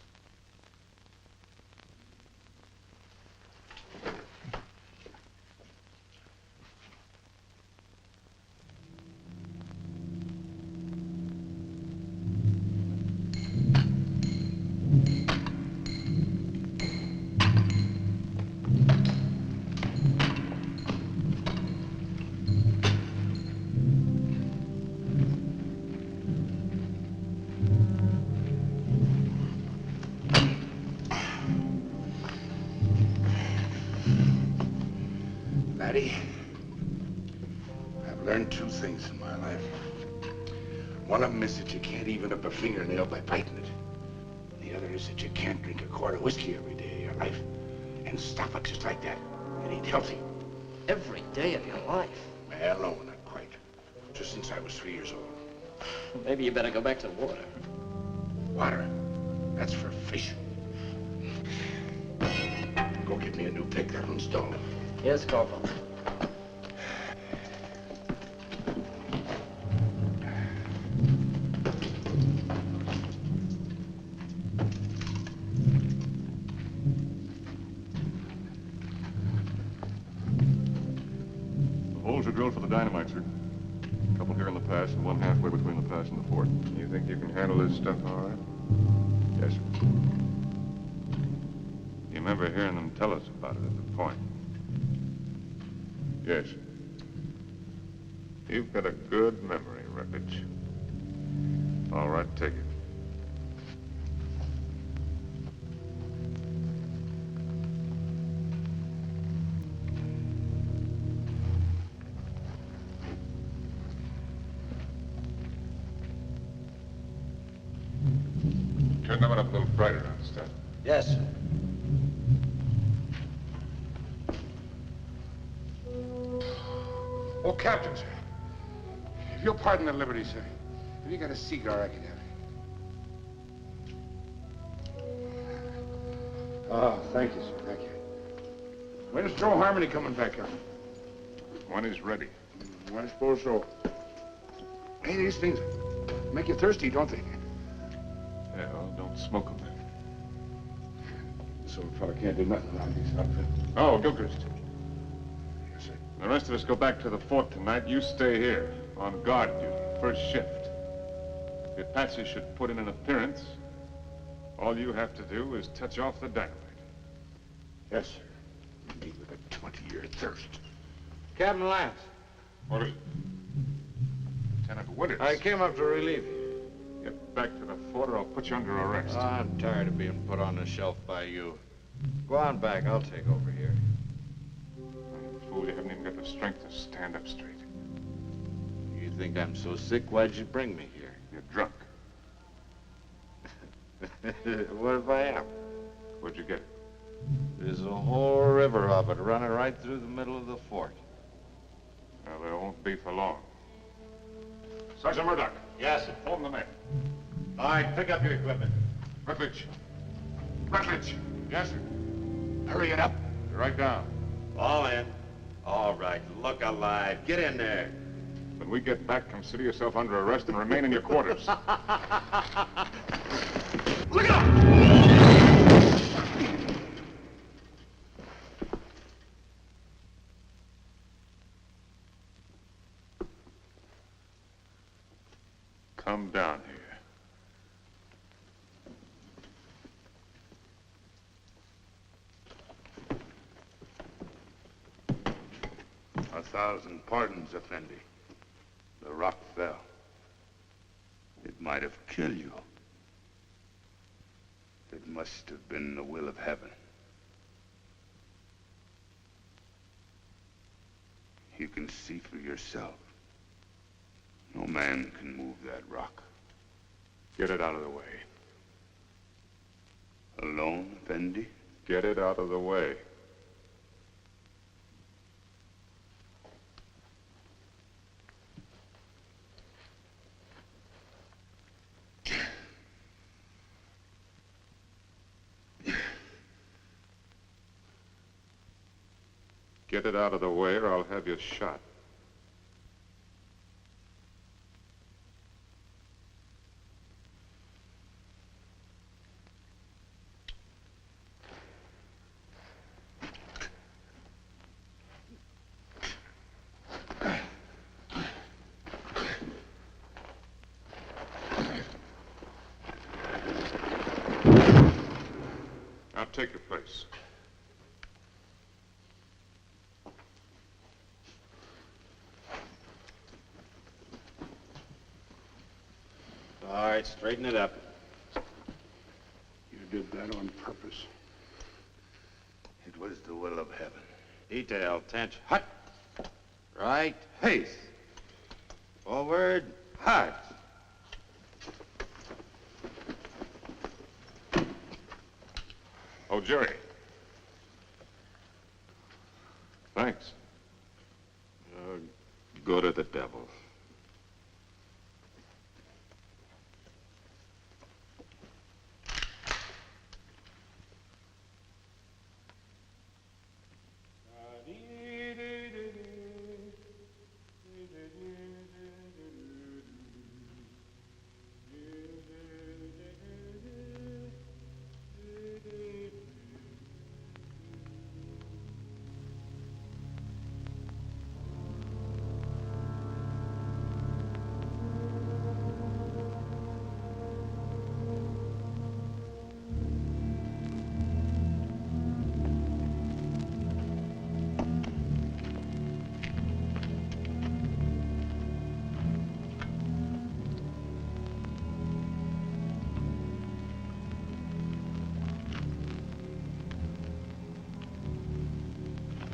I've learned 2 things in my life. One of them is that you can't even up a fingernail by biting it. The other is that you can't drink a quart of whiskey every day of your life and stop it just like that and eat healthy. Every day of your life? Well, no, not quite. Just since I was 3 years old. Maybe you better go back to the water. Water? That's for fish. Go get me a new pick. That one's dull. Yes, Corporal. The holes are drilled for the dynamite, sir. A couple here in the pass and one halfway between the pass and the fort. You think you can handle this stuff all right? Yes, sir. You remember hearing them tell us about it at the point? Yes. You've got a good memory, Wreckage. All right, take it. Turn that one up a little brighter, understand? Yes, sir. Oh, Captain, sir. If you'll pardon the liberty, sir. Have you got a cigar I can have? Oh, thank you, sir. Thank you. When's Joe Harmony coming back up? When he's ready. I suppose so. Hey, these things make you thirsty, don't they? Yeah, well, don't smoke them then. So a fella can't do nothing around these outfits. Oh, Gilchrist. Yes, sir. The rest of us go back to the fort tonight. You stay here, on guard duty, first shift. If Patsy should put in an appearance, all you have to do is touch off the dynamite. Yes, sir. Me with a 20-year thirst. Captain Lance. What is it? Lieutenant Winters. I came up to relieve you. Get back to the fort or I'll put you under arrest. I'm tired of being put on the shelf by you. Go on back. I'll take over here. You fool, you haven't even got the strength to stand up straight. You think I'm so sick? Why'd you bring me here? You're drunk. What if I am? Where'd you get it? There's a whole river of it running right through the middle of the fort. Well, there won't be for long. Sergeant Murdoch. Yes, sir. Hold the men. All right, pick up your equipment. Rutledge. Rutledge. Yes, sir. Hurry it up. Right down. All in. All right, look alive. Get in there. When we get back, consider yourself under arrest and remain in your quarters. Look out! Come down here. 1,000 pardons, Effendi. The rock fell. It might have killed you. It must have been the will of heaven. You can see for yourself. No man can move that rock. Get it out of the way. Alone, Effendi? Get it out of the way. Get it out of the way or I'll have you shot. Now take your place. All right, straighten it up. You did that on purpose. It was the will of heaven. Detail, tension. Hut. Right, haste. Forward, hard. Oh, Jerry. Thanks. Go to the devil.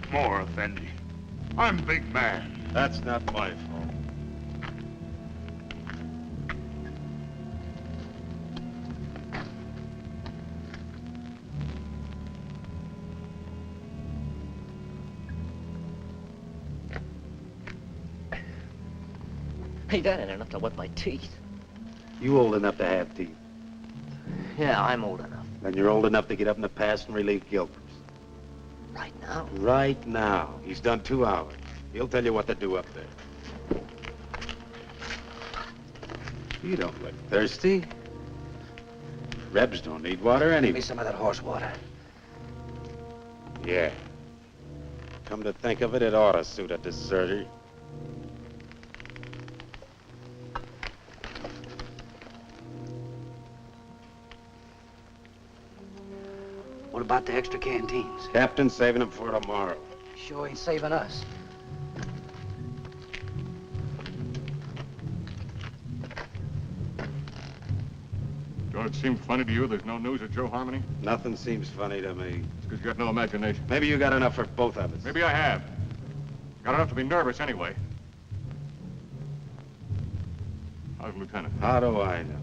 More, Effendi. I'm big man. That's not my fault. Hey, that ain't enough to wet my teeth. You old enough to have teeth. Yeah, I'm old enough. Then you're old enough to get up in the past and relieve Gilbert. Right now? Right now. He's done 2 hours. He'll tell you what to do up there. You don't look thirsty. Rebs don't need water anyway. Give me some of that horse water. Yeah. Come to think of it, it ought to suit a deserter. What about the extra canteens? Captain's saving them for tomorrow. Sure ain't saving us. Don't it seem funny to you there's no news of Joe Harmony? Nothing seems funny to me. It's because you got no imagination. Maybe you got enough for both of us. Maybe I have. Got enough to be nervous anyway. How's the lieutenant? How do I know?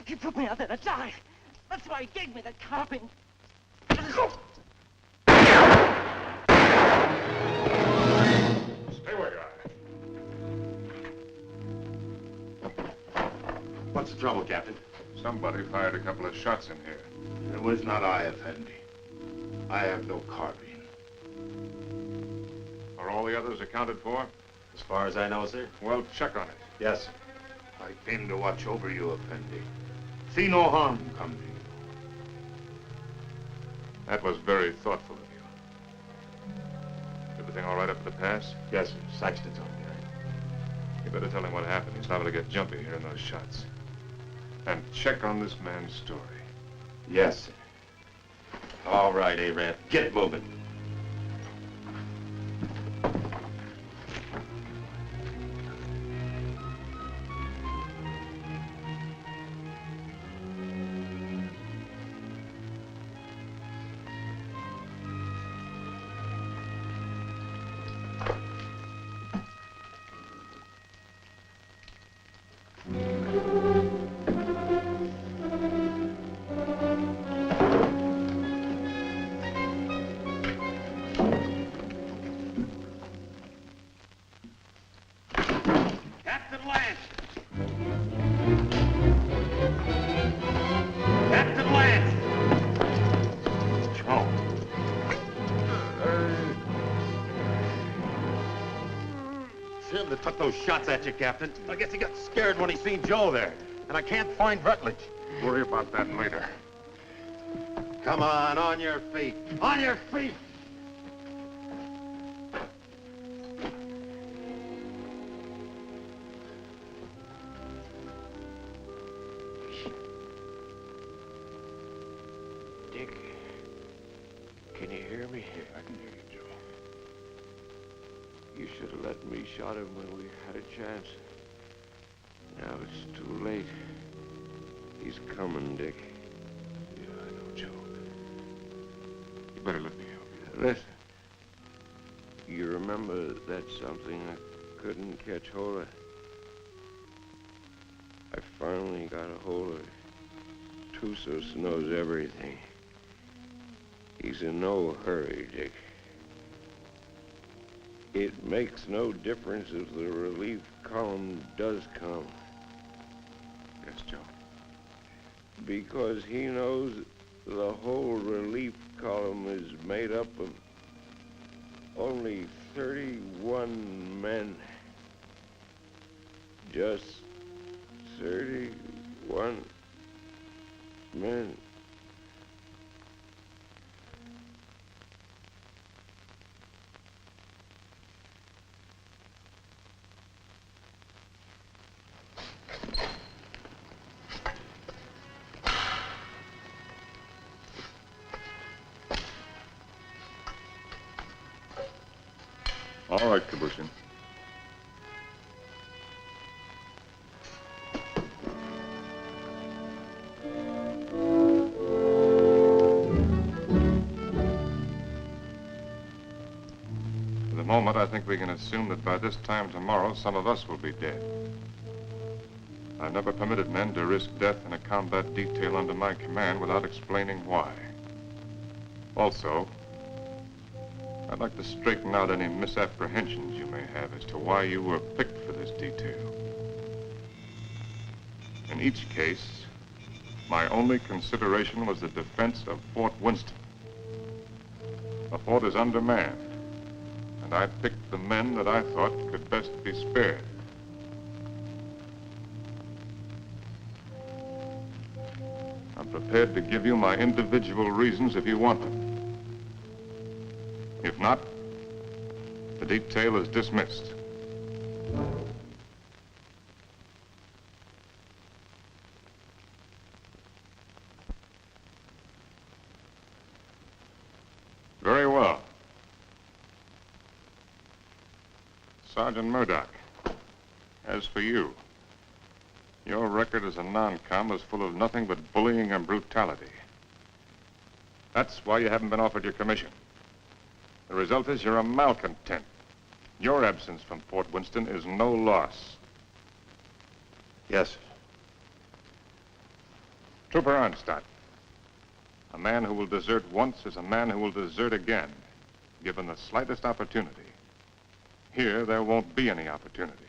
He put me out there to die. That's why he gave me the carping. Stay where you are. What's the trouble, Captain? Somebody fired a couple of shots in here. It was not I, Effendi. I have no carbine. Are all the others accounted for? As far as I know, sir. Well, check on it. Yes, sir. I came to watch over you, Effendi. See no harm come to you. That was very thoughtful of you. Everything all right up at the pass? Yes, sir. Saxton's on there. You better tell him what happened. He's liable to get jumpy hearing those shots. And check on this man's story. Yes, sir. All right, Arab. Get moving. That took those shots at you, Captain. I guess he got scared when he seen Joe there. And I can't find Rutledge. Worry about that later. Come on your feet. On your feet! Dick, can you hear me? Yeah, I can hear you, Joe. You should have let me shot him when we had a chance. Now it's too late. He's coming, Dick. Yeah, I know, Joe. You better let me help you. Listen. You remember that something I couldn't catch hold of? I finally got a hold of it. Tussos knows everything. He's in no hurry, Dick. It makes no difference if the relief column does come. Yes, Joe. Because he knows the whole relief column is made up of only 31 men. Just 31 men. All right, Kabushin. For the moment, I think we can assume that by this time tomorrow, some of us will be dead. I've never permitted men to risk death in a combat detail under my command without explaining why. Also, I'd like to straighten out any misapprehensions you may have as to why you were picked for this detail. In each case, my only consideration was the defense of Fort Winston. The fort is undermanned, and I picked the men that I thought could best be spared. I'm prepared to give you my individual reasons if you want them. If not, the detail is dismissed. Very well. Sergeant Murdoch, as for you, your record as a non-com is full of nothing but bullying and brutality. That's why you haven't been offered your commission. The result is you're a malcontent. Your absence from Fort Winston is no loss. Yes, sir. Trooper Arnstadt. A man who will desert once is a man who will desert again, given the slightest opportunity. Here, there won't be any opportunity.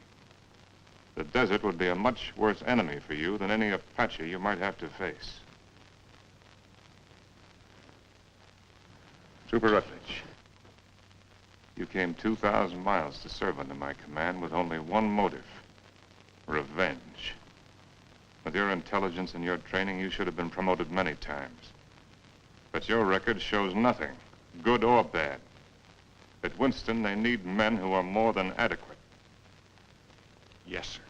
The desert would be a much worse enemy for you than any Apache you might have to face. Trooper Rutledge, you came 2,000 miles to serve under my command with only one motive: revenge. With your intelligence and your training, you should have been promoted many times. But your record shows nothing, good or bad. At Winston, they need men who are more than adequate. Yes, sir.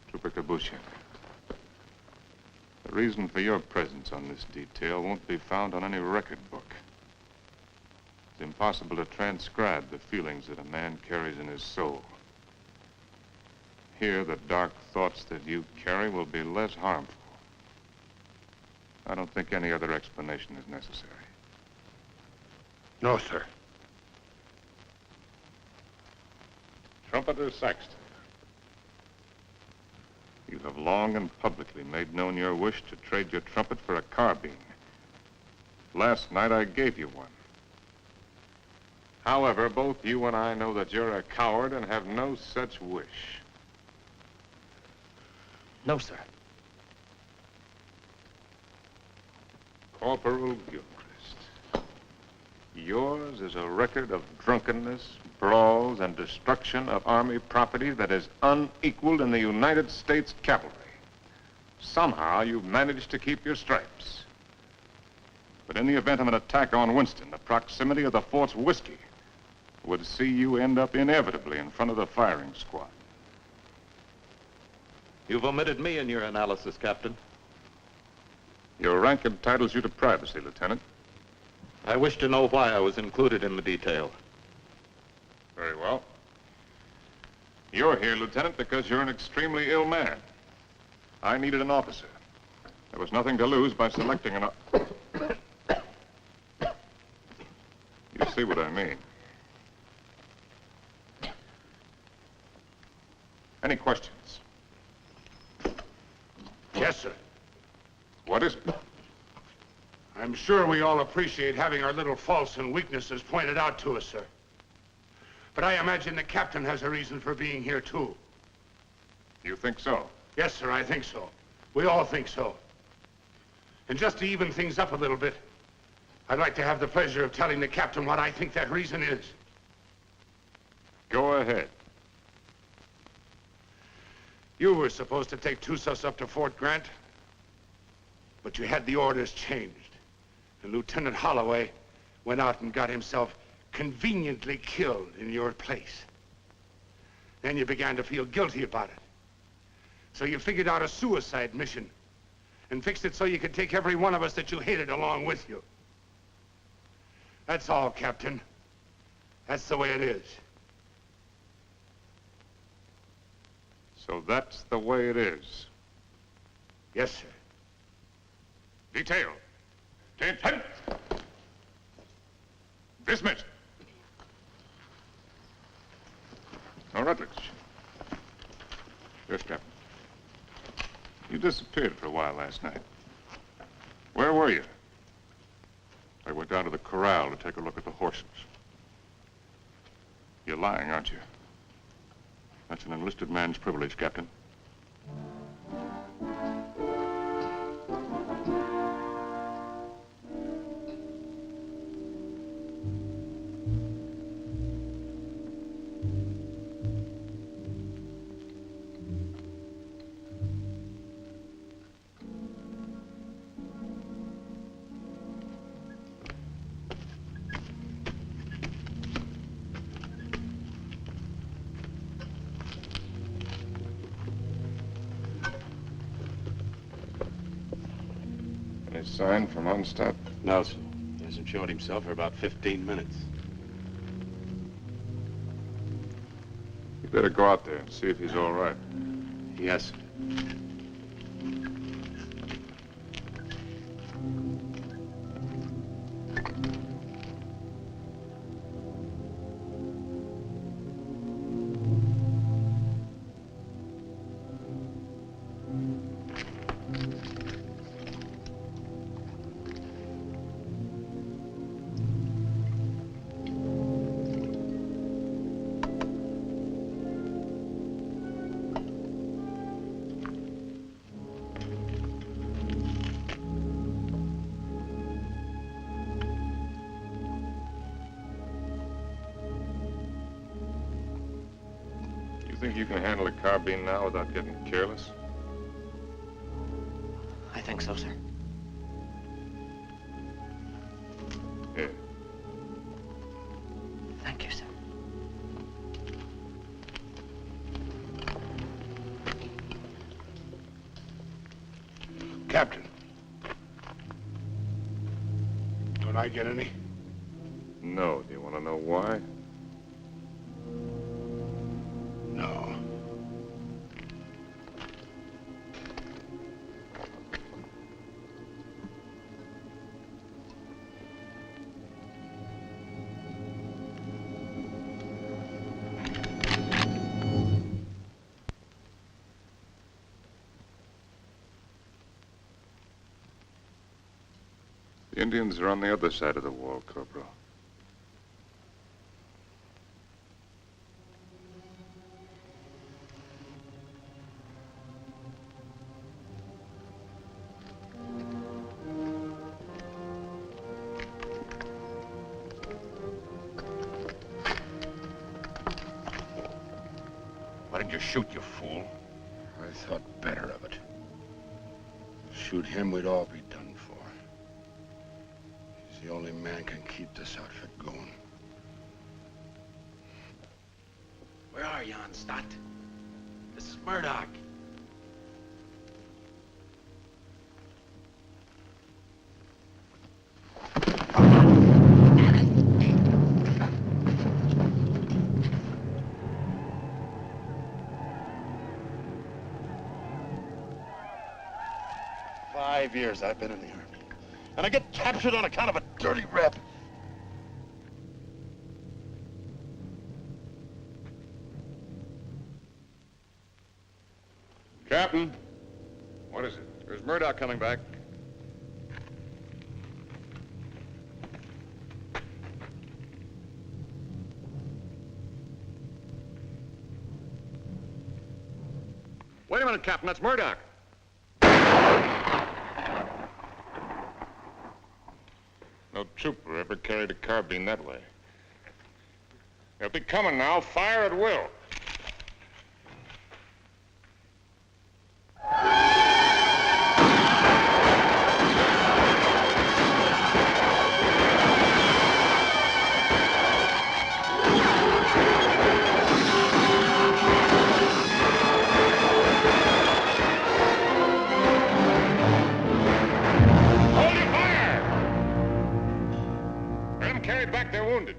Trooper Kabushek, the reason for your presence on this detail won't be found on any record book. It's impossible to transcribe the feelings that a man carries in his soul. Here, the dark thoughts that you carry will be less harmful. I don't think any other explanation is necessary. No, sir. Trumpeter Saxton, you have long and publicly made known your wish to trade your trumpet for a carbine. Last night, I gave you one. However, both you and I know that you're a coward and have no such wish. No, sir. Corporal Gilchrist, yours is a record of drunkenness, brawls, and destruction of Army property that is unequaled in the United States cavalry. Somehow, you've managed to keep your stripes. But in the event of an attack on Winston, the proximity of the fort's whiskey would see you end up inevitably in front of the firing squad. You've omitted me in your analysis, Captain. Your rank entitles you to privacy, Lieutenant. I wish to know why I was included in the detail. Very well. You're here, Lieutenant, because you're an extremely ill man. I needed an officer. There was nothing to lose by selecting an... You see what I mean. Any questions? Yes, sir. What is it? I'm sure we all appreciate having our little faults and weaknesses pointed out to us, sir. But I imagine the captain has a reason for being here, too. You think so? Yes, sir, I think so. We all think so. And just to even things up a little bit, I'd like to have the pleasure of telling the captain what I think that reason is. Go ahead. You were supposed to take Tussos up to Fort Grant, but you had the orders changed. And Lieutenant Holloway went out and got himself conveniently killed in your place. Then you began to feel guilty about it. So you figured out a suicide mission and fixed it so you could take every one of us that you hated along with you. That's all, Captain. That's the way it is. So that's the way it is. Yes, sir. Detail. Attention. Dismissed. Now, Rutledge. Yes, Captain. You disappeared for a while last night. Where were you? I went down to the corral to take a look at the horses. You're lying, aren't you? That's an enlisted man's privilege, Captain. Sign from Onstop? No, sir. He hasn't showed himself for about 15 minutes. You better go out there and see if he's all right. Yes, sir. think you can handle a carbine now without getting careless? I think so, sir. Here. Thank you, sir. Captain. Don't I get any? No. Do you want to know why? No. The Indians are on the other side of the wall, Corporal. Why didn't you shoot, you fool? I thought better of it. Shoot him, we'd all be done for. He's the only man can keep this outfit going. Where are you, Stott? This is Murdoch. Years I've been in the Army. And I get captured on account of a dirty rep. Captain, what is it? There's Murdoch coming back. Wait a minute, Captain, that's Murdoch. No trooper ever carried a carbine that way. They'll be coming now. Fire at will. Back their wounded.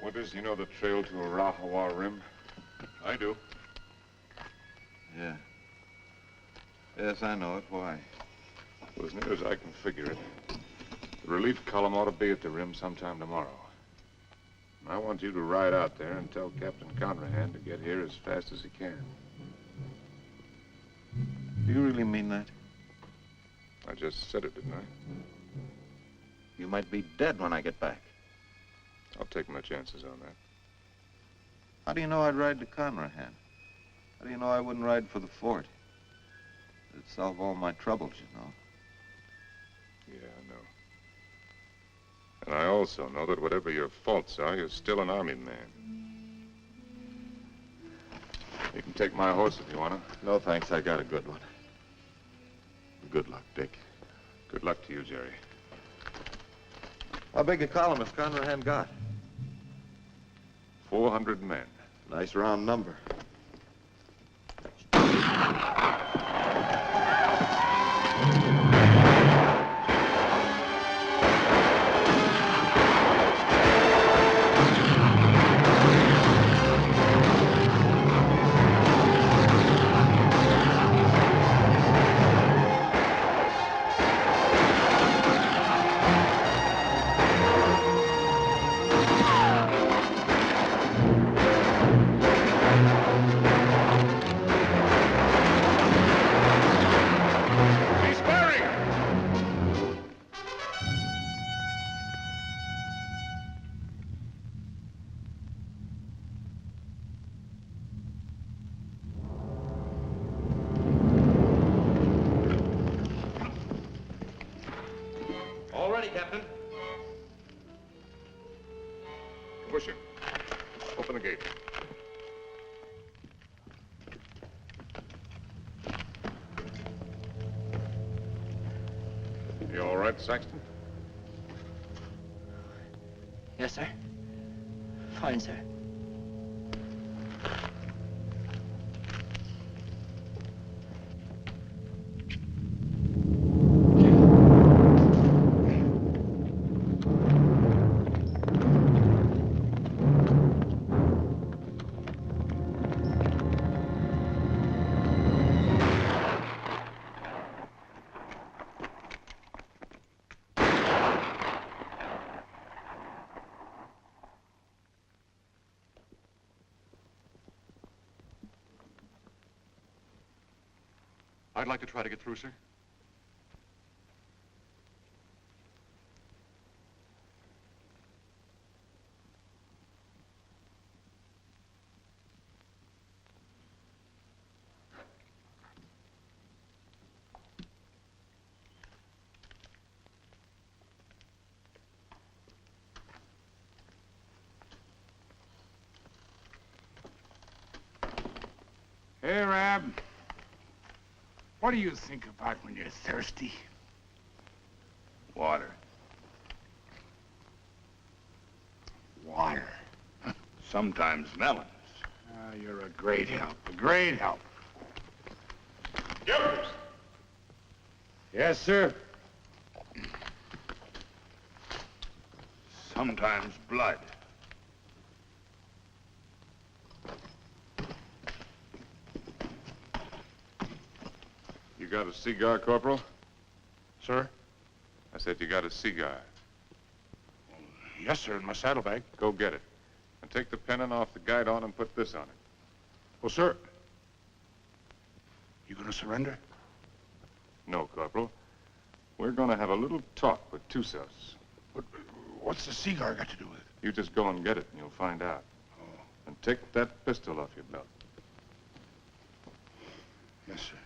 Withers, you know the trail to Arahawa Rim? I do. Yeah. Yes, I know it. Why? Well, as near as I can figure it, the relief column ought to be at the rim sometime tomorrow. And I want you to ride out there and tell Captain Conrahan to get here as fast as he can. Do you really mean that? I just said it, didn't I? You might be dead when I get back. I'll take my chances on that. How do you know I'd ride to Conrahan? How do you know I wouldn't ride for the fort? It'd solve all my troubles, you know. Yeah, I know. And I also know that whatever your faults are, you're still an Army man. You can take my horse if you want to. No, thanks. I got a good one. Good luck, Dick. Good luck to you, Jerry. How big a column has Conrahan got? 400 men. Nice round number. push him. Open the gate. You all right, Saxton? Yes, sir. Fine, sir. I'd like to try to get through, sir. Hey, Rab. What do you think about when you're thirsty? Water. Water. Sometimes melons. You're a great help, a great help. Jokers! Yes, sir. Sometimes blood. You got a cigar, Corporal? Sir? I said you got a cigar. Yes, sir, in my saddlebag. Go get it. And take the pennant off the guidon and put this on it. Well, sir, you gonna surrender? No, Corporal. We're gonna have a little talk with Tussos. What's the cigar got to do with it? You just go and get it and you'll find out. Oh. And take that pistol off your belt. Yes, sir.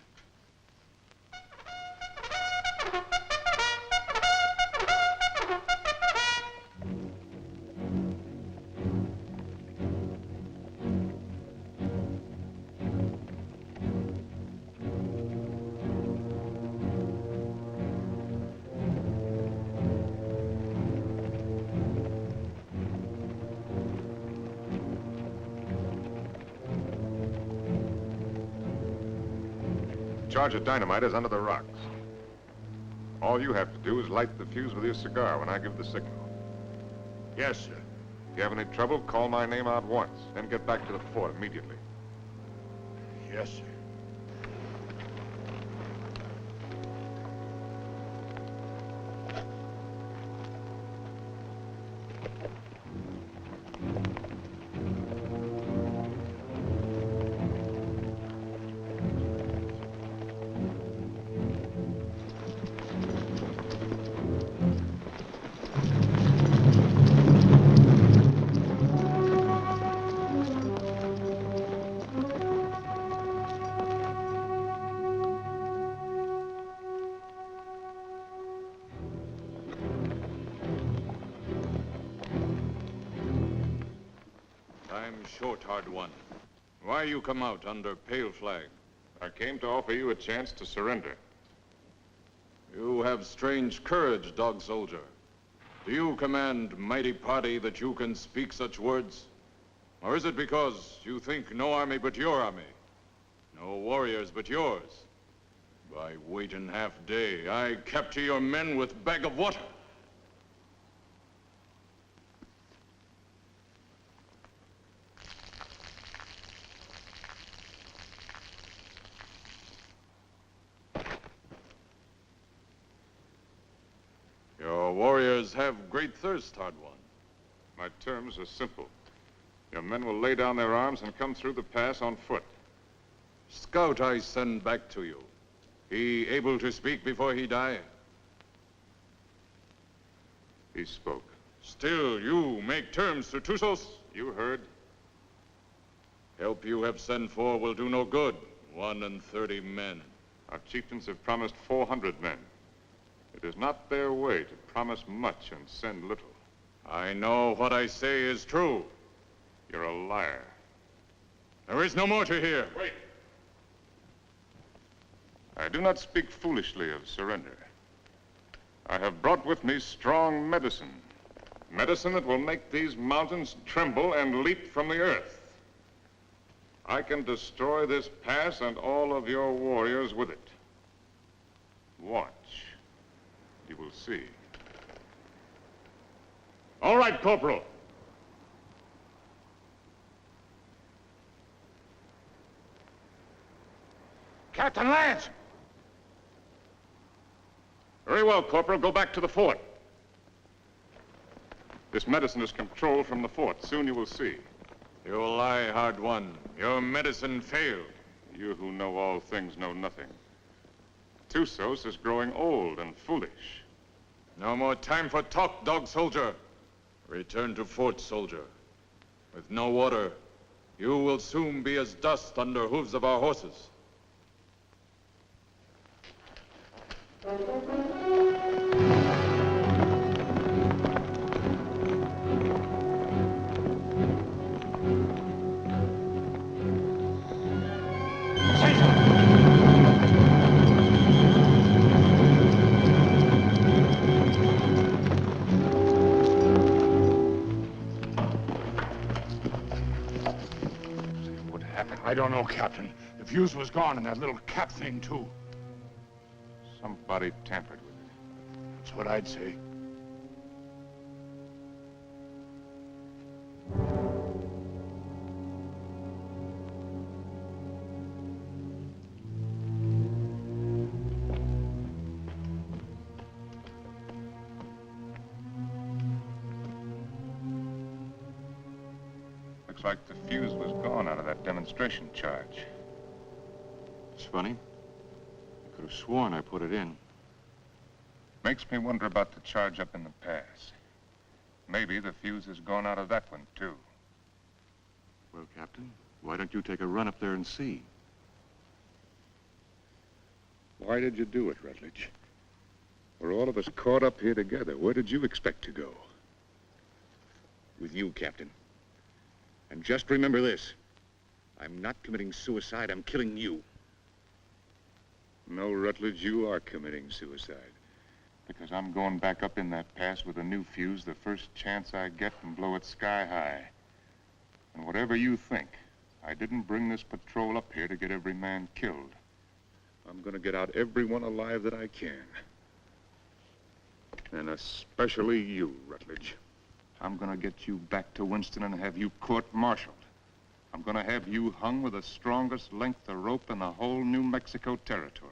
Charge of dynamite is under the rocks. All you have to do is light the fuse with your cigar when I give the signal. Yes, sir. If you have any trouble, call my name out once, then get back to the fort immediately. Yes, sir. Short, hard one. Why you come out under pale flag? I came to offer you a chance to surrender. You have strange courage, dog soldier. Do you command mighty party that you can speak such words? Or is it because you think no army but your army? No warriors but yours? By waiting half day, I capture your men with bag of water. Your warriors have great thirst, hard one. My terms are simple. Your men will lay down their arms and come through the pass on foot. Scout I send back to you. He able to speak before he die? He spoke. Still, you make terms to Tussos? You heard. Help you have sent for will do no good. 31 men. Our chieftains have promised 400 men. It is not their way to promise much and send little. I know what I say is true. You're a liar. There is no more to hear. Wait. I do not speak foolishly of surrender. I have brought with me strong medicine. Medicine that will make these mountains tremble and leap from the earth. I can destroy this pass and all of your warriors with it. Watch. You will see. All right, Corporal. Captain Lance! Very well, Corporal. Go back to the fort. This medicine is controlled from the fort. Soon you will see. You lie, hard one. Your medicine failed. You who know all things know nothing. Tusos is growing old and foolish. No more time for talk, dog soldier. Return to fort, soldier. With no water, you will soon be as dust under hooves of our horses. I don't know, Captain. The fuse was gone and that little cap thing, too. Somebody tampered with it. That's what I'd say. Looks like the fuse was gone out of that demonstration charge. It's funny. I could have sworn I put it in. Makes me wonder about the charge up in the pass. Maybe the fuse has gone out of that one, too. Well, Captain, why don't you take a run up there and see? Why did you do it, Rutledge? We're all of us caught up here together. Where did you expect to go? With you, Captain. And just remember this. I'm not committing suicide, I'm killing you. No, Rutledge, you are committing suicide. Because I'm going back up in that pass with a new fuse the first chance I get and blow it sky high. And whatever you think, I didn't bring this patrol up here to get every man killed. I'm gonna get out everyone alive that I can. And especially you, Rutledge. I'm gonna get you back to Winston and have you court-martialed. I'm gonna have you hung with the strongest length of rope in the whole New Mexico territory.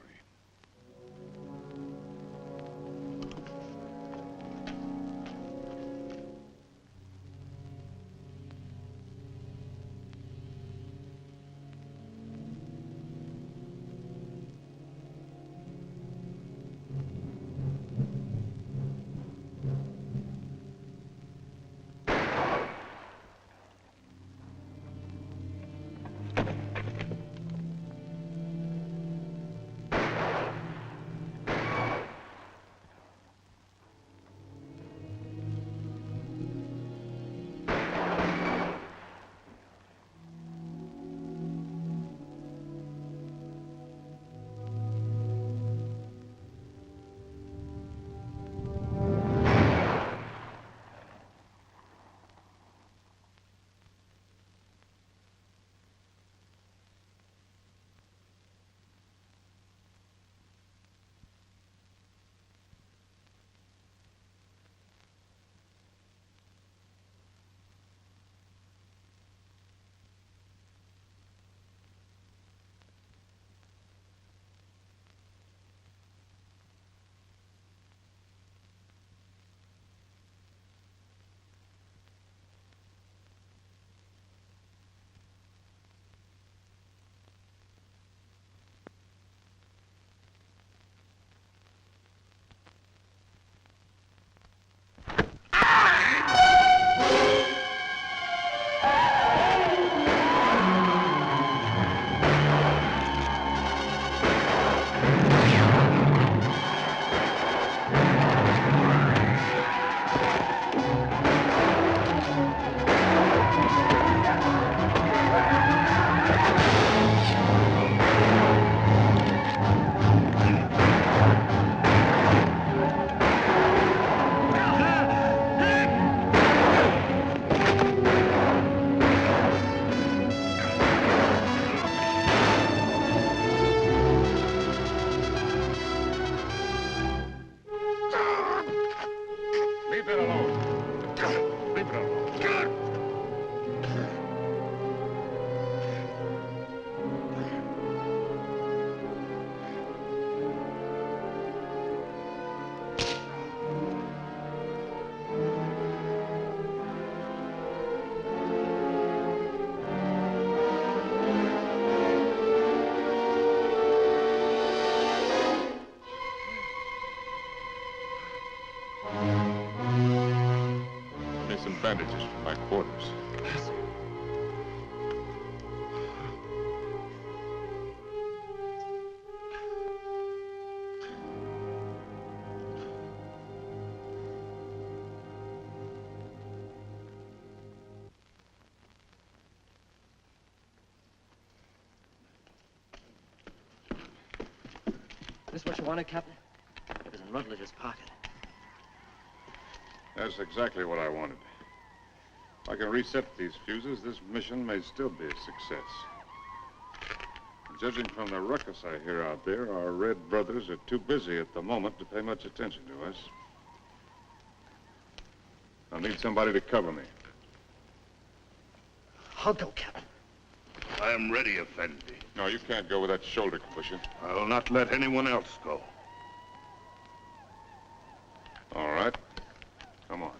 My quarters. Yes, sir. This what you wanted, Captain? It was in Rutledge's pocket. That's exactly what I wanted. If I can reset these fuses, this mission may still be a success. Judging from the ruckus I hear out there, our Red brothers are too busy at the moment to pay much attention to us. I'll need somebody to cover me. I'll go, Captain. I am ready, Effendi. No, you can't go with that shoulder cushion. I will not let anyone else go. All right. Come on.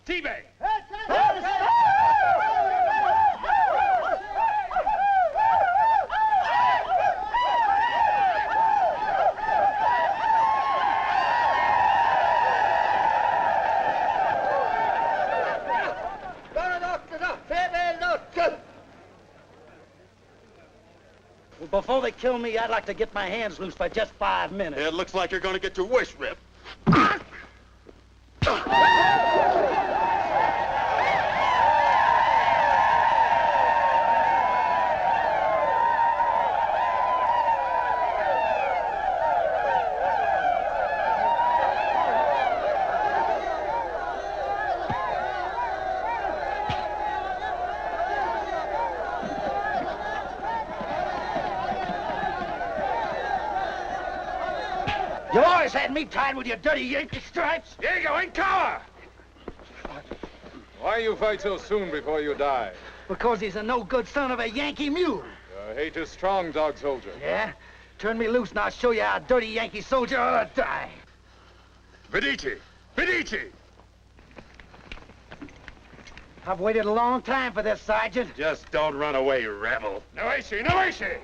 T-Bay! Before they kill me, I'd like to get my hands loose for just 5 minutes. It looks like you're going to get your wish ripped. You always had me tied with your dirty Yankee stripes. Here you go, in cover! Why you fight so soon before you die? Because he's a no-good son of a Yankee mule. Your hate is strong, dog soldier. Yeah? Turn me loose and I'll show you how a dirty Yankee soldier ought to die. Medici! Medici! I've waited a long time for this, Sergeant. Just don't run away, rebel. No issue, no issue!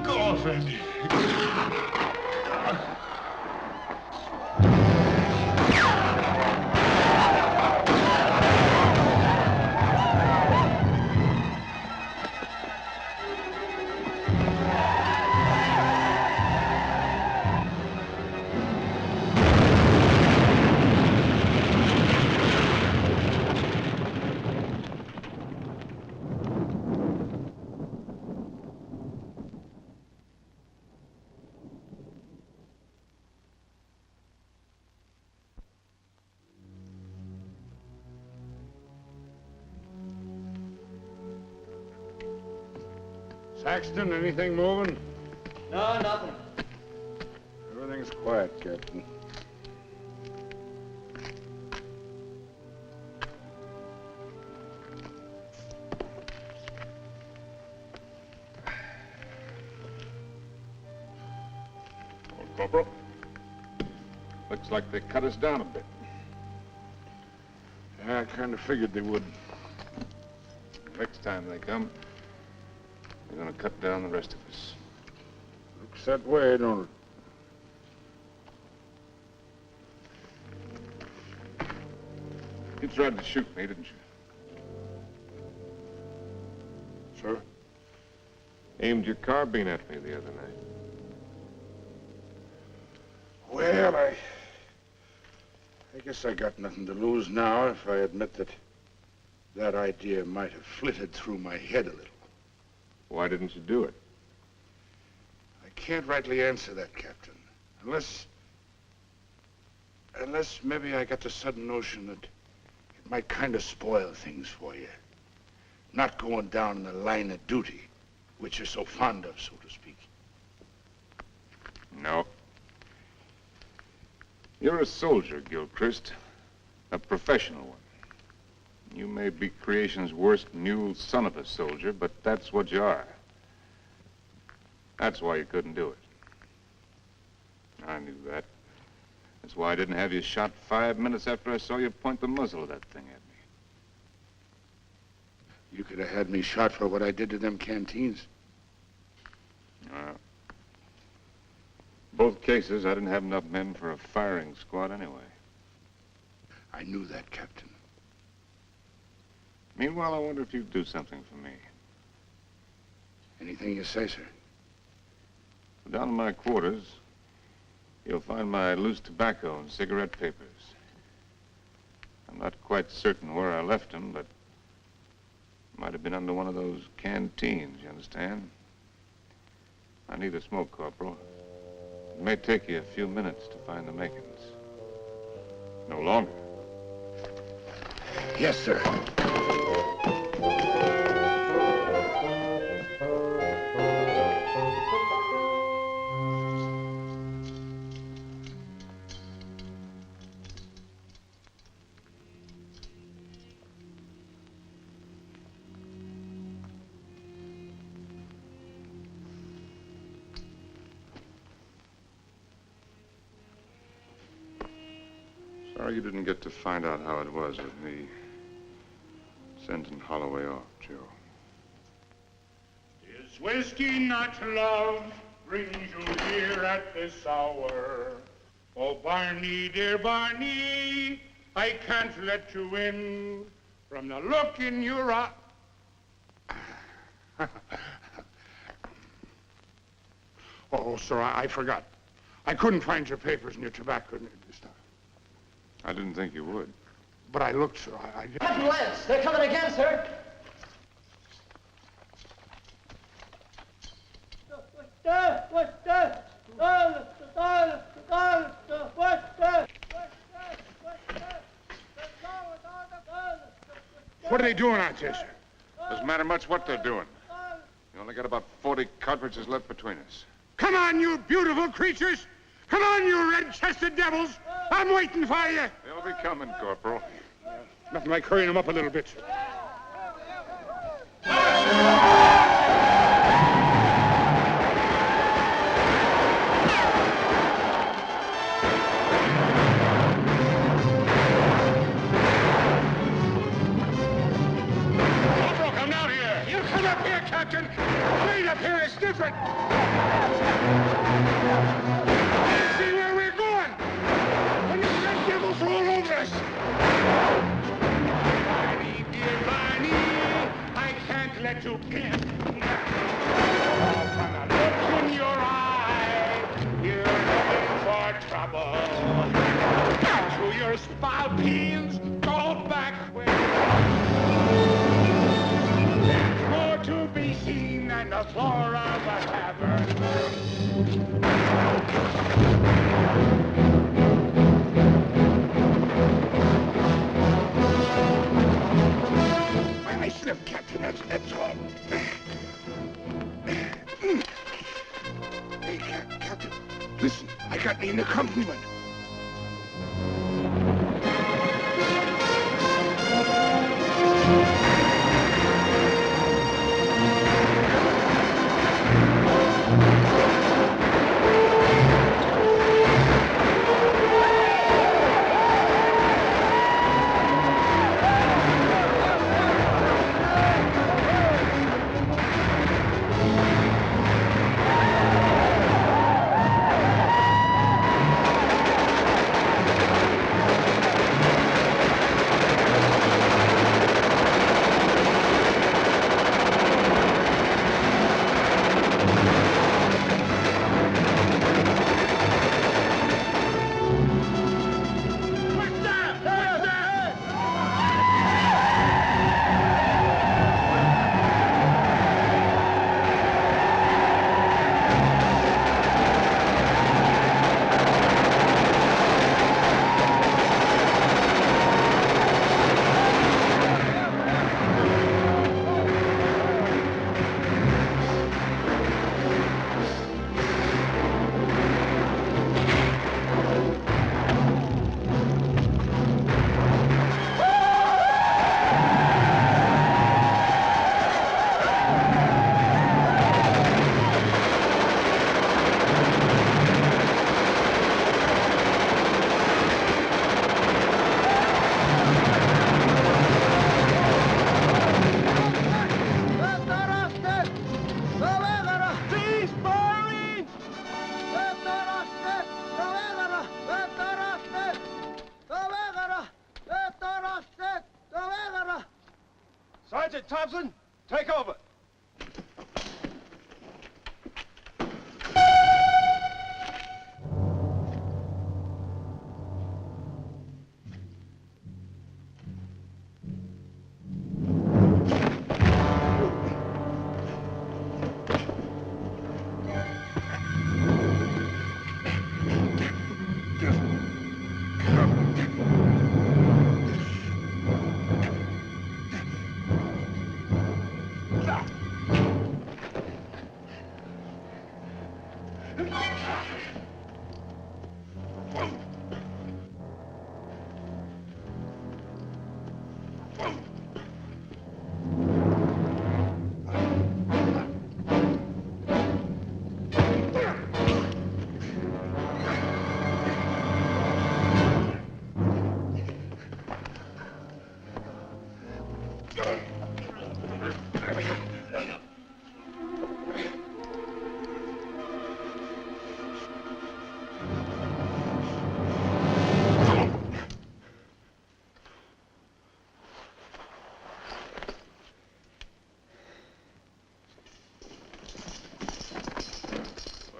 Go, friend. Saxton, anything moving? No, nothing. Everything's quiet, Captain. Old Corporal, looks like they cut us down a bit. Yeah, I kind of figured they would. Next time they come, they're gonna cut down the rest of us. Looks that way, don't it? You tried to shoot me, didn't you? Sir? Aimed your carbine at me the other night. Well, I guess I got nothing to lose now if I admit that idea might have flitted through my head a little. Why didn't you do it? I can't rightly answer that, Captain. Unless maybe I got the sudden notion that it might kind of spoil things for you. Not going down in the line of duty, which you're so fond of, so to speak. No. You're a soldier, Gilchrist. A professional one. You may be creation's worst mule son of a soldier, but that's what you are. That's why you couldn't do it. I knew that. That's why I didn't have you shot 5 minutes after I saw you point the muzzle of that thing at me. You could have had me shot for what I did to them canteens. Both cases, I didn't have enough men for a firing squad anyway. I knew that, Captain. Meanwhile, I wonder if you'd do something for me. Anything you say, sir. Down in my quarters, you'll find my loose tobacco and cigarette papers. I'm not quite certain where I left them, but it might have been under one of those canteens, you understand? I need a smoke, Corporal. It may take you a few minutes to find the makings. No longer. Yes, sir. Sorry you didn't get to find out how it was with me sending Holloway off, Joe. Is whiskey not love brings you here at this hour? Oh, Barney, dear Barney, I can't let you in from the look in your eye. Oh, sir, I forgot. I couldn't find your papers and your tobacco this time. I didn't think you would. But I looked, sir. Captain Lance, they're coming again, sir. What are they doing out there, sir? Doesn't matter much what they're doing. You only got about 40 cartridges left between us. Come on, you beautiful creatures! Come on, you red-chested devils! I'm waiting for you! They'll be coming, Corporal. Nothing like hurrying them up a little bit. Corporal, come down here! You come up here, Captain! Clean up here is different. See where we're going. When these red devils roll over us. Barney, dear Barney, I can't let you get. From the look in your eye, you're looking for trouble. To your spalpeens, go back where there's more to be seen than the floor of a tavern. I slipped, Captain, that's all. Hey, Captain, listen, I got me an accompaniment. Sergeant Thompson, take over.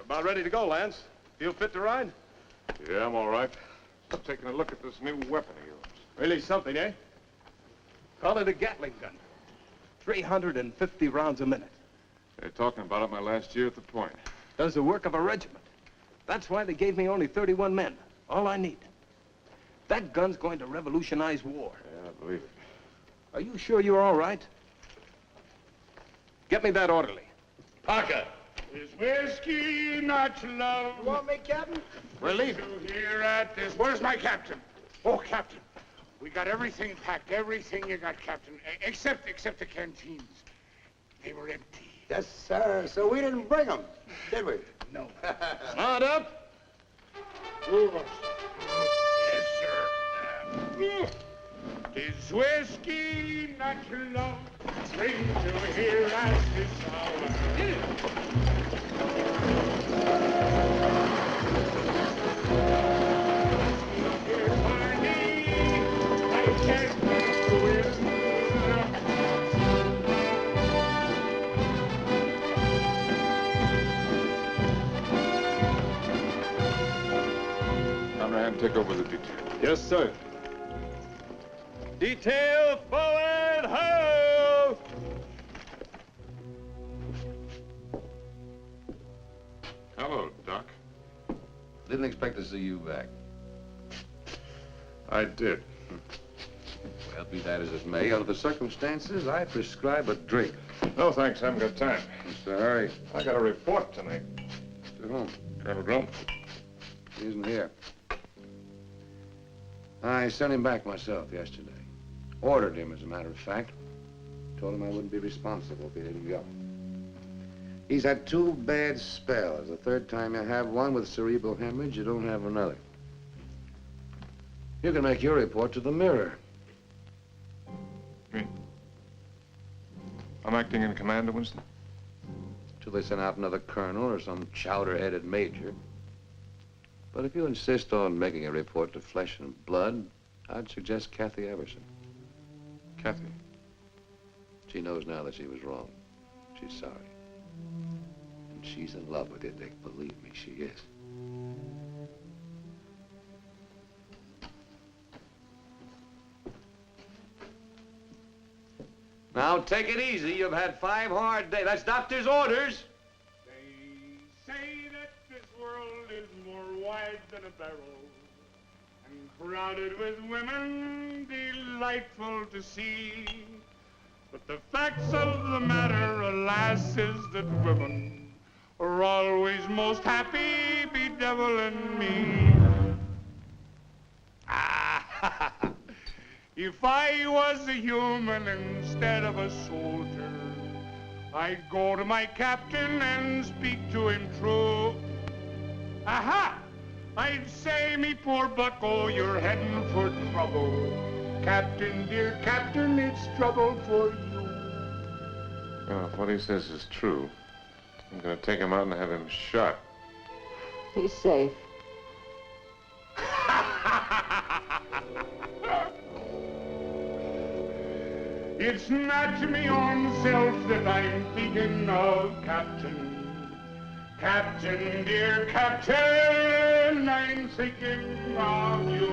About ready to go, Lance. Feel fit to ride? Yeah, I'm all right. I'm taking a look at this new weapon of yours. Really something, eh? Call it a Gatling gun. 350 rounds a minute. They're talking about it my last year at the point. Does the work of a regiment. That's why they gave me only 31 men. All I need. That gun's going to revolutionize war. Yeah, I believe it. Are you sure you're all right? Get me that orderly. Parker. Is whiskey not love? You want me, Captain? We're leaving. Here at this. Where's my captain? Oh, Captain. We got everything packed. Everything you got, Captain. Except the canteens. They were empty. Yes, sir. So we didn't bring them, did we? No. Mount up. Move us. Yes, sir. Is whiskey not love? spring to hear as this hour. Take over the detail. Yes, sir. Detail forward, ho! Hello, Doc. Didn't expect to see you back. I did. Well, be that as it may, under the circumstances, I prescribe a drink. No, thanks. I haven't got time. What's the hurry? I got a report tonight. To whom? Colonel Drum. He isn't here. I sent him back myself yesterday. Ordered him, as a matter of fact. Told him I wouldn't be responsible if he didn't go. He's had 2 bad spells. The third time you have one with cerebral hemorrhage, you don't have another. You can make your report to the Mirror. Me? I'm acting in command of Winston? Till they send out another colonel or some chowder-headed major. But if you insist on making a report to Flesh and Blood, I'd suggest Kathy Everson. Kathy? She knows now that she was wrong. She's sorry. And she's in love with you, Dick. Believe me, she is. Now, take it easy. You've had 5 hard days. That's doctor's orders. They say that this world is more wide than a barrel and crowded with women delightful to see. But the facts of the matter, alas, is that women are always most happy bedeviling me. If I was a human instead of a soldier, I'd go to my captain and speak to him true. Aha! I'd say, me poor bucko, you're heading for trouble. Captain, dear captain, it's trouble for you. Well, if what he says is true, I'm going to take him out and have him shot. He's safe. It's not me own self that I'm thinking of, Captain. Captain, dear Captain, I'm thinking of you.